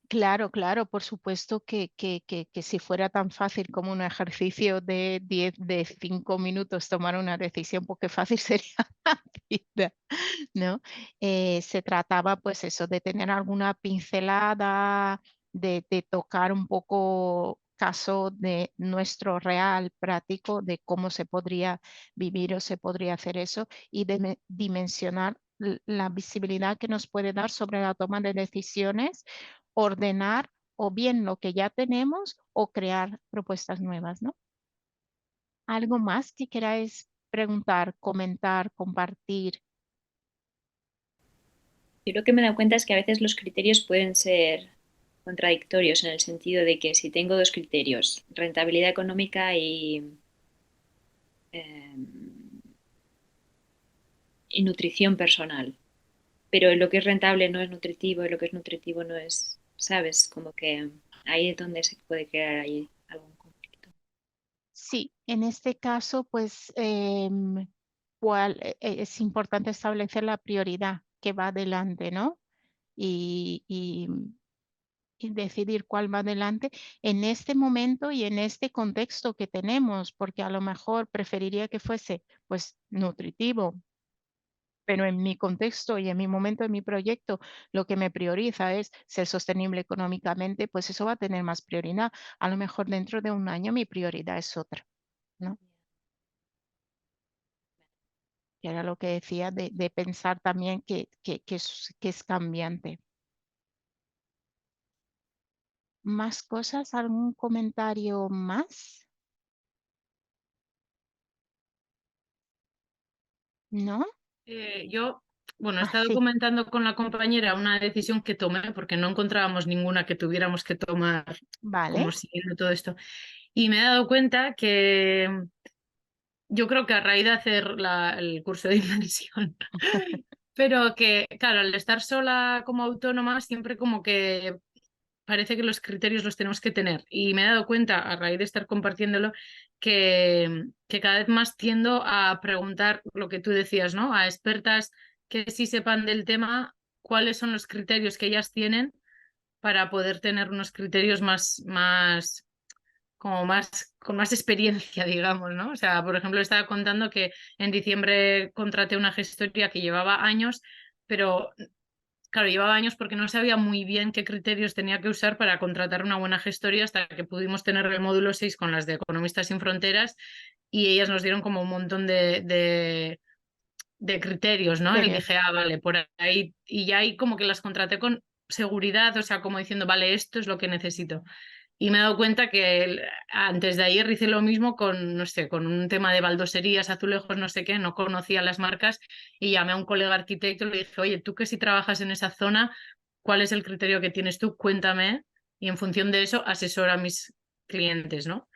Claro, claro, por supuesto que si fuera tan fácil como un ejercicio de 5 minutos tomar una decisión, pues qué fácil sería la vida, ¿no? Se trataba pues eso, de tener alguna pincelada, de tocar un poco caso de nuestro real práctico, de cómo se podría vivir o se podría hacer eso y de dimensionar la visibilidad que nos puede dar sobre la toma de decisiones, ordenar o bien lo que ya tenemos o crear propuestas nuevas, ¿no? ¿Algo más que queráis preguntar, comentar, compartir? Yo lo que me he dado cuenta es que a veces los criterios pueden ser contradictorios en el sentido de que si tengo dos criterios, rentabilidad económica eh, y nutrición personal, pero lo que es rentable no es nutritivo y lo que es nutritivo no es, ¿sabes? Como que ahí es donde se puede crear ahí algún conflicto. Sí, en este caso, pues es importante establecer la prioridad que va adelante, ¿no? Y decidir cuál va adelante en este momento y en este contexto que tenemos, porque a lo mejor preferiría que fuese pues nutritivo, pero en mi contexto y en mi momento, en mi proyecto, lo que me prioriza es ser sostenible económicamente, pues eso va a tener más prioridad. A lo mejor dentro de un año mi prioridad es otra, ¿no? Que era lo que decía de pensar también que es cambiante. ¿Más cosas? ¿Algún comentario más? ¿No? Yo, bueno, he Ah, estado sí, comentando con la compañera una decisión que tomé porque no encontrábamos ninguna que tuviéramos que tomar vale. como siguiendo todo esto. Y me he dado cuenta que yo creo que a raíz de hacer el curso de inmersión, pero que, claro, al estar sola como autónoma, siempre como que parece que los criterios los tenemos que tener. Y me he dado cuenta, a raíz de estar compartiéndolo, que cada vez más tiendo a preguntar lo que tú decías, ¿no? A expertas que sí sepan del tema, cuáles son los criterios que ellas tienen para poder tener unos criterios más como con más experiencia, digamos, ¿no? O sea, por ejemplo, estaba contando que en diciembre contraté una gestoría que llevaba años, pero claro, llevaba años porque no sabía muy bien qué criterios tenía que usar para contratar una buena gestoría hasta que pudimos tener el módulo 6 con las de Economistas sin Fronteras y ellas nos dieron como un montón de criterios, ¿no? Y dije, vale, por ahí, y ya ahí como que las contraté con seguridad, o sea, como diciendo, vale, esto es lo que necesito. Y me he dado cuenta que antes de ayer hice lo mismo con, no sé, con un tema de baldoserías, azulejos, no sé qué, no conocía las marcas y llamé a un colega arquitecto y le dije, oye, tú que si trabajas en esa zona, ¿cuál es el criterio que tienes tú? Cuéntame y en función de eso asesoro a mis clientes, ¿no?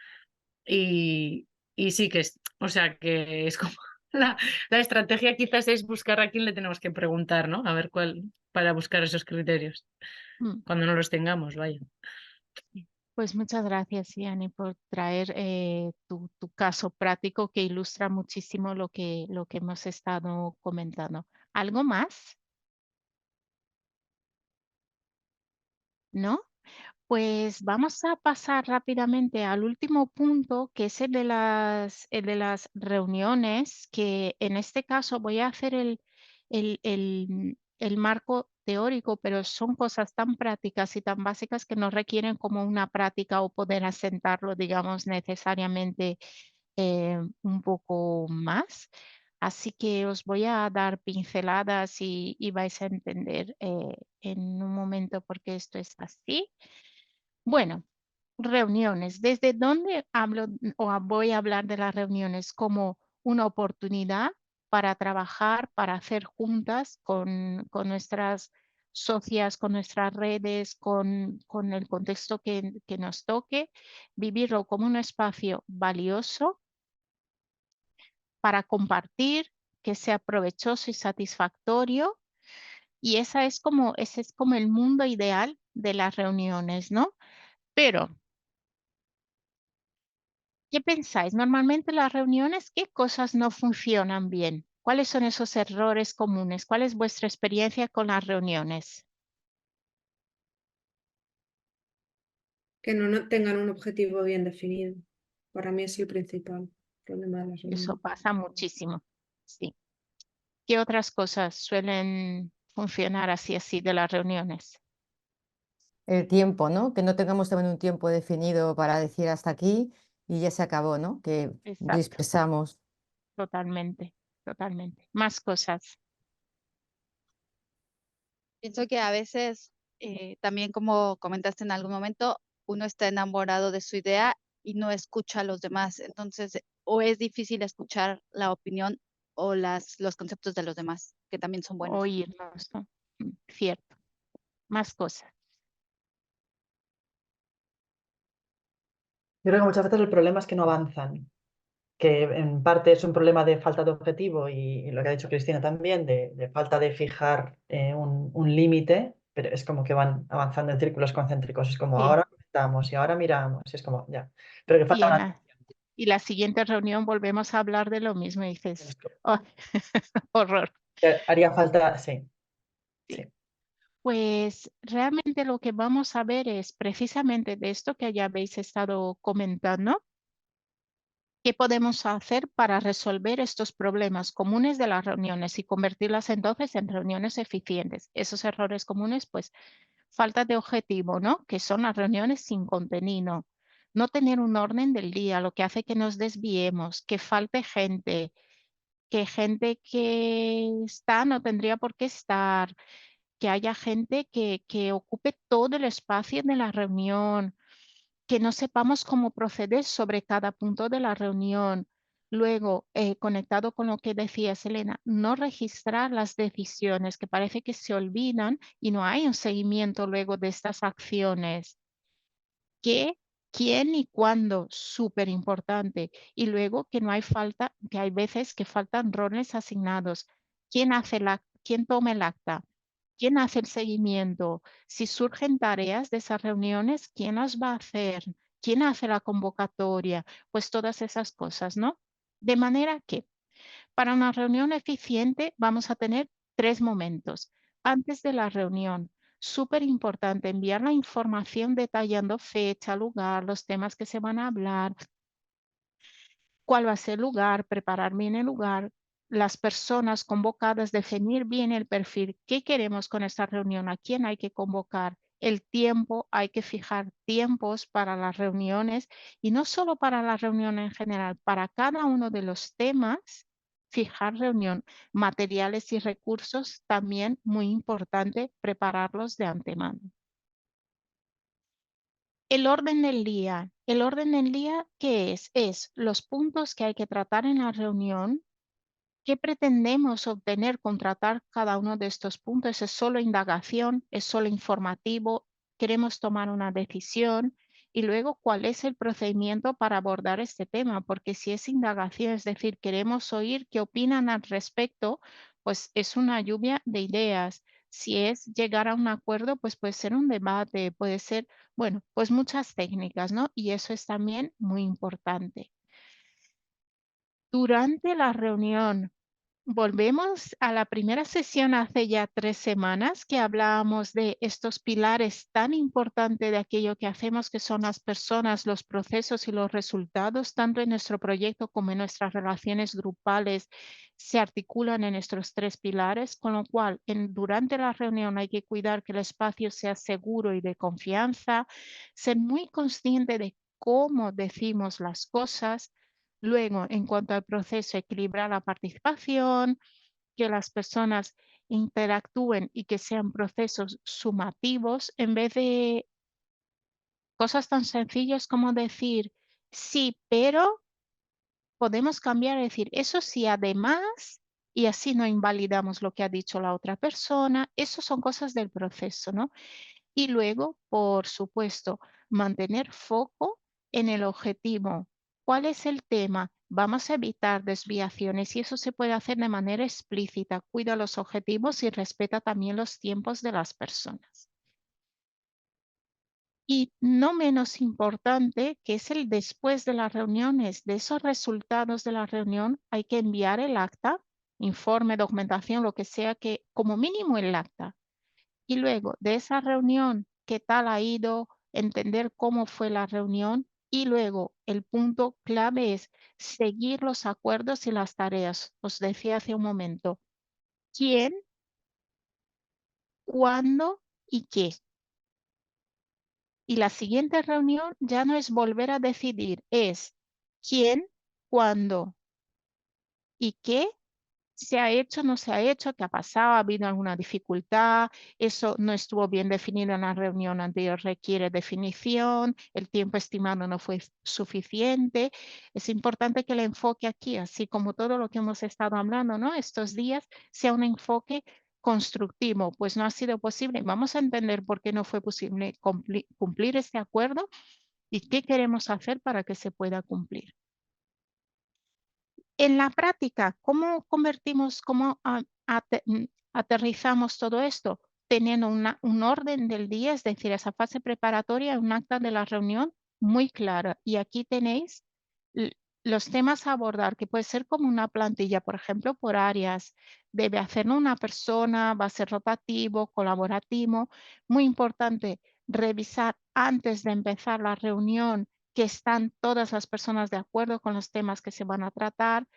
Y sí que es, o sea, que es como la estrategia quizás es buscar a quién le tenemos que preguntar, ¿no? A ver cuál, para buscar esos criterios, cuando no los tengamos, vaya. Pues muchas gracias, Yani, por traer tu caso práctico que ilustra muchísimo lo que hemos estado comentando. ¿Algo más? ¿No? Pues vamos a pasar rápidamente al último punto, que es el de las reuniones, que en este caso voy a hacer el marco teórico, pero son cosas tan prácticas y tan básicas que no requieren como una práctica o poder asentarlo, digamos, necesariamente un poco más. Así que os voy a dar pinceladas y vais a entender en un momento por qué esto es así. Bueno, reuniones. ¿Desde dónde hablo o voy a hablar de las reuniones? Como una oportunidad para trabajar, para hacer juntas con nuestras socias, con nuestras redes, con el contexto que nos toque, vivirlo como un espacio valioso para compartir, que sea provechoso y satisfactorio. Y ese es como el mundo ideal de las reuniones, ¿no? Pero ¿qué pensáis? Normalmente en las reuniones, ¿qué cosas no funcionan bien? ¿Cuáles son esos errores comunes? ¿Cuál es vuestra experiencia con las reuniones? Que no tengan un objetivo bien definido. Para mí es el principal problema de las Eso reuniones. pasa muchísimo. Sí. ¿Qué otras cosas suelen funcionar así de las reuniones? El tiempo, ¿no? Que no tengamos también un tiempo definido para decir hasta aquí y ya se acabó, ¿no? Que Exacto. dispersamos. Totalmente, totalmente. Más cosas. Pienso que a veces, también como comentaste en algún momento, uno está enamorado de su idea y no escucha a los demás. Entonces, o es difícil escuchar la opinión o los conceptos de los demás, que también son buenos. Oírnos, ¿no? Cierto. Más cosas. Yo creo que muchas veces el problema es que no avanzan, que en parte es un problema de falta de objetivo y lo que ha dicho Cristina también, de falta de fijar un límite, pero es como que van avanzando en círculos concéntricos, es como Sí. ahora comentamos y ahora miramos, y es como ya, pero que falta una... Y la siguiente reunión volvemos a hablar de lo mismo y dices, "Oh, horror". Haría falta, sí. Pues realmente lo que vamos a ver es precisamente de esto que ya habéis estado comentando, qué podemos hacer para resolver estos problemas comunes de las reuniones y convertirlas entonces en reuniones eficientes. Esos errores comunes, pues falta de objetivo, ¿no? Que son las reuniones sin contenido. No tener un orden del día, lo que hace que nos desviemos, que falte gente, que gente que está no tendría por qué estar, que haya gente que ocupe todo el espacio de la reunión, que no sepamos cómo proceder sobre cada punto de la reunión. Luego, conectado con lo que decía Selena, no registrar las decisiones que parece que se olvidan y no hay un seguimiento luego de estas acciones. ¿Qué, quién y cuándo? Súper importante. Y luego que no hay falta, que hay veces que faltan roles asignados. ¿Quién toma el acta? ¿Quién hace el seguimiento? Si surgen tareas de esas reuniones, ¿quién las va a hacer? ¿Quién hace la convocatoria? Pues todas esas cosas, ¿no? De manera que para una reunión eficiente vamos a tener 3 momentos. Antes de la reunión, súper importante enviar la información detallando fecha, lugar, los temas que se van a hablar, cuál va a ser el lugar, preparar bien el lugar, las personas convocadas, definir bien el perfil, qué queremos con esta reunión, a quién hay que convocar, el tiempo, hay que fijar tiempos para las reuniones y no solo para la reunión en general, para cada uno de los temas, fijar reunión, materiales y recursos, también muy importante prepararlos de antemano. El orden del día. El orden del día, ¿qué es? Es los puntos que hay que tratar en la reunión. ¿Qué pretendemos obtener con tratar cada uno de estos puntos? ¿Es solo indagación? ¿Es solo informativo? ¿Queremos tomar una decisión? Y luego, ¿cuál es el procedimiento para abordar este tema? Porque si es indagación, es decir, queremos oír qué opinan al respecto, pues es una lluvia de ideas. Si es llegar a un acuerdo, pues puede ser un debate, puede ser, bueno, pues muchas técnicas, ¿no? Y eso es también muy importante. Durante la reunión, volvemos a la primera sesión hace ya 3 semanas que hablábamos de estos pilares tan importantes de aquello que hacemos, que son las personas, los procesos y los resultados, tanto en nuestro proyecto como en nuestras relaciones grupales, se articulan en estos 3 pilares, con lo cual durante la reunión hay que cuidar que el espacio sea seguro y de confianza, ser muy consciente de cómo decimos las cosas. Luego, en cuanto al proceso, equilibrar la participación, que las personas interactúen y que sean procesos sumativos en vez de cosas tan sencillas como decir sí, pero podemos cambiar y decir eso sí, además, y así no invalidamos lo que ha dicho la otra persona. Eso son cosas del proceso, ¿no? Y luego, por supuesto, mantener foco en el objetivo. ¿Cuál es el tema? Vamos a evitar desviaciones y eso se puede hacer de manera explícita. Cuida los objetivos y respeta también los tiempos de las personas. Y no menos importante, que es el después de las reuniones, de esos resultados de la reunión, hay que enviar el acta, informe, documentación, lo que sea, que como mínimo el acta. Y luego de esa reunión, qué tal ha ido, entender cómo fue la reunión. Y luego el punto clave es seguir los acuerdos y las tareas. Os decía hace un momento, quién, cuándo y qué. Y la siguiente reunión ya no es volver a decidir, es quién, cuándo y qué. ¿Se ha hecho, no se ha hecho? ¿Qué ha pasado? ¿Ha habido alguna dificultad? ¿Eso no estuvo bien definido en la reunión anterior? ¿Requiere definición? ¿El tiempo estimado no fue suficiente? Es importante que el enfoque aquí, así como todo lo que hemos estado hablando, ¿no? Estos días, sea un enfoque constructivo. Pues no ha sido posible. Vamos a entender por qué no fue posible cumplir este acuerdo y qué queremos hacer para que se pueda cumplir. En la práctica, ¿cómo convertimos, cómo aterrizamos todo esto? Teniendo un orden del día, es decir, esa fase preparatoria, un acta de la reunión muy clara. Y aquí tenéis los temas a abordar, que puede ser como una plantilla, por ejemplo, por áreas. Debe hacerlo una persona, va a ser rotativo, colaborativo. Muy importante revisar antes de empezar la reunión que están todas las personas de acuerdo con los temas que se van a tratar.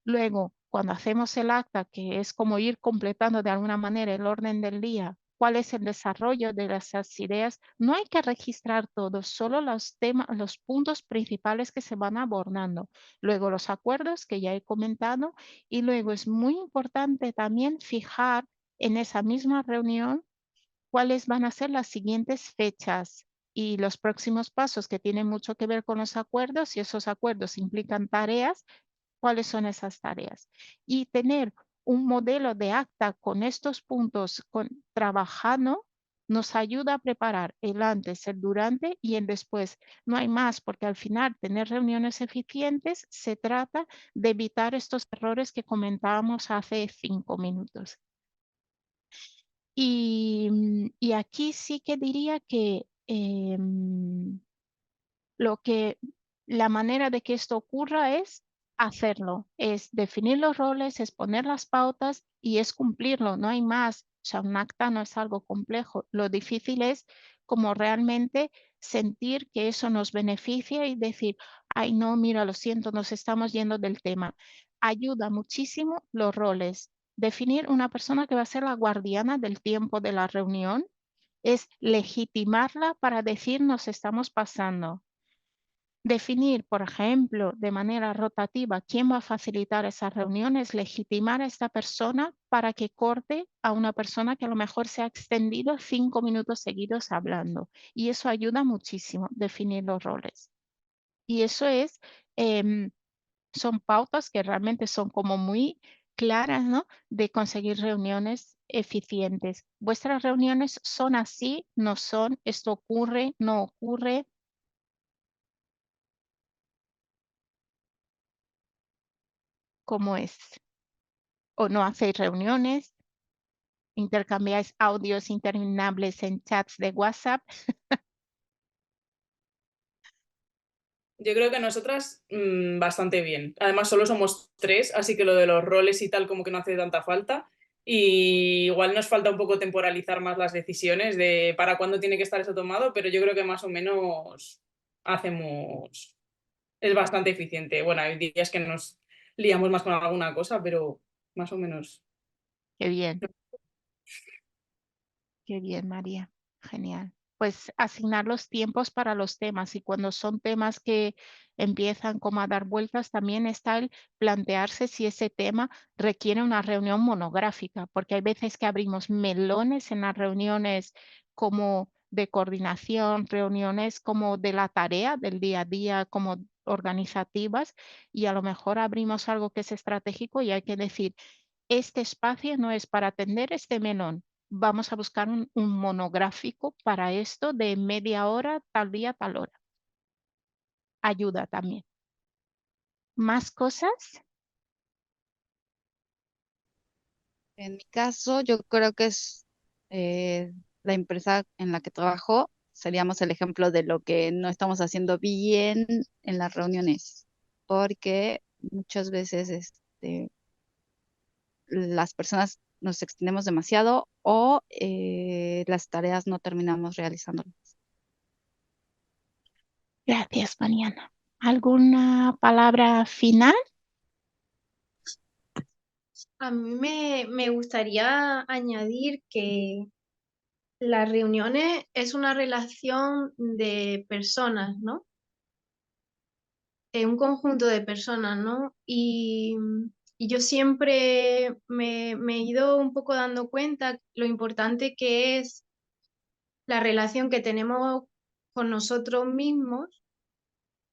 Luego, cuando hacemos el acta, que es como ir completando de alguna manera el orden del día, cuál es el desarrollo de esas ideas, no hay que registrar todo, solo los temas, los puntos principales que se van abordando. Luego los acuerdos que ya he comentado y luego es muy importante también fijar en esa misma reunión cuáles van a ser las siguientes fechas y los próximos pasos que tienen mucho que ver con los acuerdos y esos acuerdos implican tareas, cuáles son esas tareas. Y tener un modelo de acta con estos puntos trabajando nos ayuda a preparar el antes, el durante y el después. No hay más, porque al final tener reuniones eficientes se trata de evitar estos errores que comentábamos hace 5 minutos. Y aquí sí que diría que la manera de que esto ocurra es hacerlo, es definir los roles, es poner las pautas y es cumplirlo, no hay más. O sea, un acta no es algo complejo. Lo difícil es como realmente sentir que eso nos beneficia y decir, ay, no, mira, lo siento, nos estamos yendo del tema. Ayuda muchísimo los roles. Definir una persona que va a ser la guardiana del tiempo de la reunión es legitimarla para decir nos estamos pasando. Definir, por ejemplo, de manera rotativa quién va a facilitar esas reuniones, legitimar a esta persona para que corte a una persona que a lo mejor se ha extendido 5 minutos seguidos hablando. Y eso ayuda muchísimo, definir los roles. Y eso es, son pautas que realmente son como muy claras, ¿no? De conseguir reuniones eficientes. Vuestras reuniones son así, no son, esto ocurre, no ocurre. ¿Cómo es? ¿O no hacéis reuniones? ¿Intercambiáis audios interminables en chats de WhatsApp? Yo creo que nosotras bastante bien. Además, solo somos 3, así que lo de los roles y tal como que no hace tanta falta. Y igual nos falta un poco temporalizar más las decisiones de para cuándo tiene que estar eso tomado, pero yo creo que más o menos hacemos... Es bastante eficiente. Bueno, hay días que nos liamos más con alguna cosa, pero más o menos. Qué bien. Qué bien, María. Genial. Pues asignar los tiempos para los temas y cuando son temas que empiezan como a dar vueltas, también está el plantearse si ese tema requiere una reunión monográfica, porque hay veces que abrimos melones en las reuniones como de coordinación, reuniones como de la tarea del día a día, como organizativas, y a lo mejor abrimos algo que es estratégico y hay que decir, este espacio no es para atender este melón. Vamos a buscar un monográfico para esto de media hora, tal día, tal hora. Ayuda también. ¿Más cosas? En mi caso, yo creo que es la empresa en la que trabajo, seríamos el ejemplo de lo que no estamos haciendo bien en las reuniones, porque muchas veces las personas nos extendemos demasiado o las tareas no terminamos realizándolas. Gracias, Mariana. ¿Alguna palabra final? A mí me gustaría añadir que las reuniones es una relación de personas, ¿no? Un conjunto de personas, ¿no? Y yo siempre me he ido un poco dando cuenta lo importante que es la relación que tenemos con nosotros mismos,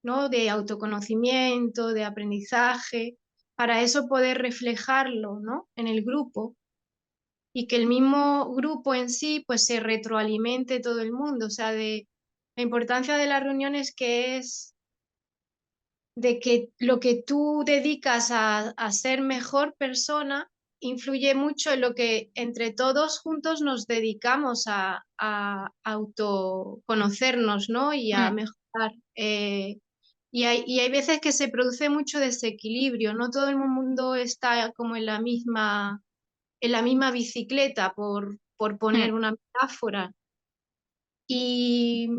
¿no? De autoconocimiento, de aprendizaje, para eso poder reflejarlo, ¿no? En el grupo y que el mismo grupo en sí pues se retroalimente todo el mundo, o sea, de la importancia de las reuniones que es de que lo que tú dedicas a ser mejor persona influye mucho en lo que entre todos juntos nos dedicamos a autoconocernos, ¿no? Y a mejorar. Y hay veces que se produce mucho desequilibrio, no todo el mundo está como en la misma bicicleta, por poner una metáfora. Y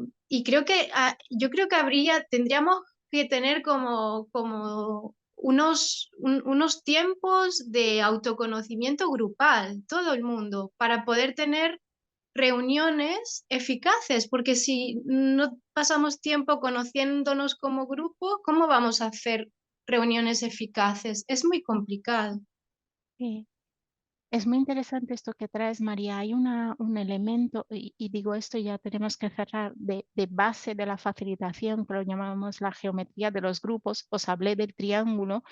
creo que yo creo que tendríamos que tener como unos tiempos de autoconocimiento grupal, todo el mundo, para poder tener reuniones eficaces, porque si no pasamos tiempo conociéndonos como grupo, ¿cómo vamos a hacer reuniones eficaces? Es muy complicado. Sí. Es muy interesante esto que traes, María. Hay un elemento, y digo esto, ya tenemos que cerrar, de base de la facilitación, que lo llamamos la geometría de los grupos. Os hablé del triángulo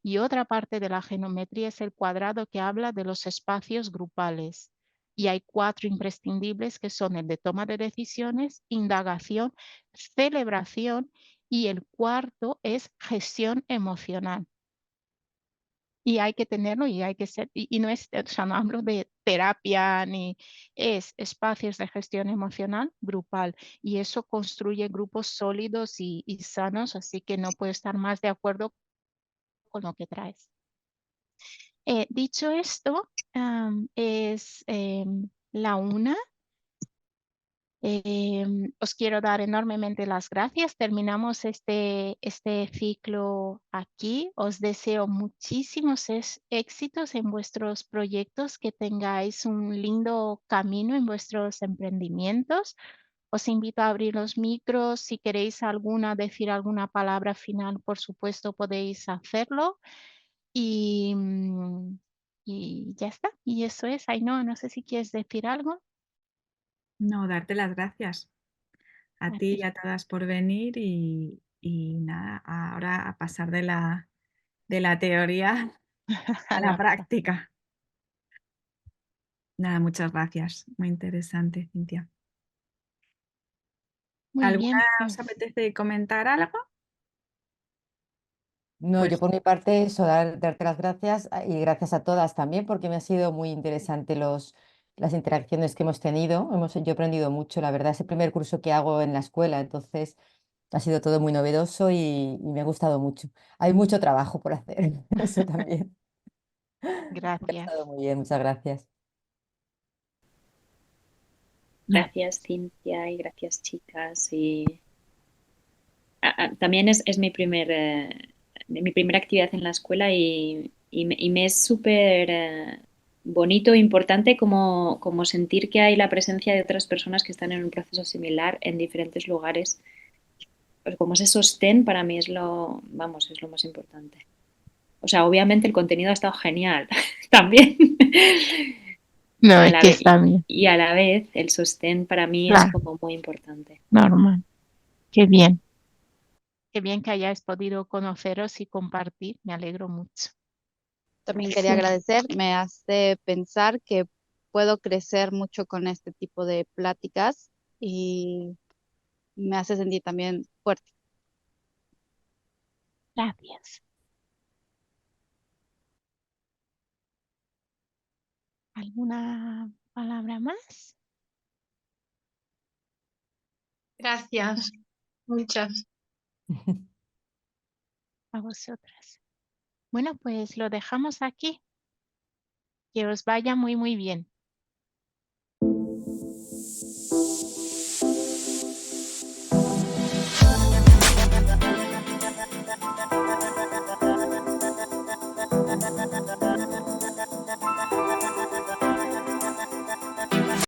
y otra parte de la geometría es el cuadrado que habla de los espacios grupales. Y hay 4 imprescindibles que son el de toma de decisiones, indagación, celebración y el cuarto es gestión emocional. Y hay que tenerlo y hay que ser, y no es, o sea, no hablo de terapia ni es espacios de gestión emocional grupal y eso construye grupos sólidos y sanos, así que no puedo estar más de acuerdo con lo que traes. Dicho esto, es la 1. Os quiero dar enormemente las gracias. Terminamos este ciclo aquí. Os deseo muchísimos éxitos en vuestros proyectos, que tengáis un lindo camino en vuestros emprendimientos. Os invito a abrir los micros. Si queréis decir alguna palabra final, por supuesto, podéis hacerlo. Y ya está. Y eso es. Ainhoa, no sé si quieres decir algo. No, darte las gracias a A ti ti. y a todas por venir y nada, ahora a pasar de la teoría a la práctica. Nada, muchas gracias. Muy interesante, Cintia. Muy ¿Alguna bien, os pues. apetece comentar algo? No, yo Pues por mi parte, eso, darte las gracias y gracias a todas también, porque me ha sido muy interesante las interacciones que hemos tenido. Yo he aprendido mucho, la verdad, es el primer curso que hago en la escuela, entonces ha sido todo muy novedoso y me ha gustado mucho. Hay mucho trabajo por hacer, eso también. Ha Gracias. estado muy bien, muchas gracias. Gracias, Cintia, y gracias, chicas. Y también es mi primera actividad en la escuela y me es súper bonito e importante como sentir que hay la presencia de otras personas que están en un proceso similar en diferentes lugares. Pues como ese sostén para mí es es lo más importante. O sea, obviamente el contenido ha estado genial también. No, A es la que vez, está bien. y a la vez el sostén para mí es Claro, como muy importante. normal. Qué bien. Qué bien que hayáis podido conoceros y compartir. Me alegro mucho. También quería Sí. agradecer, me hace pensar que puedo crecer mucho con este tipo de pláticas y me hace sentir también fuerte. Gracias. ¿Alguna palabra más? Gracias. Muchas. A vosotras. Bueno, pues lo dejamos aquí. Que os vaya muy, muy bien.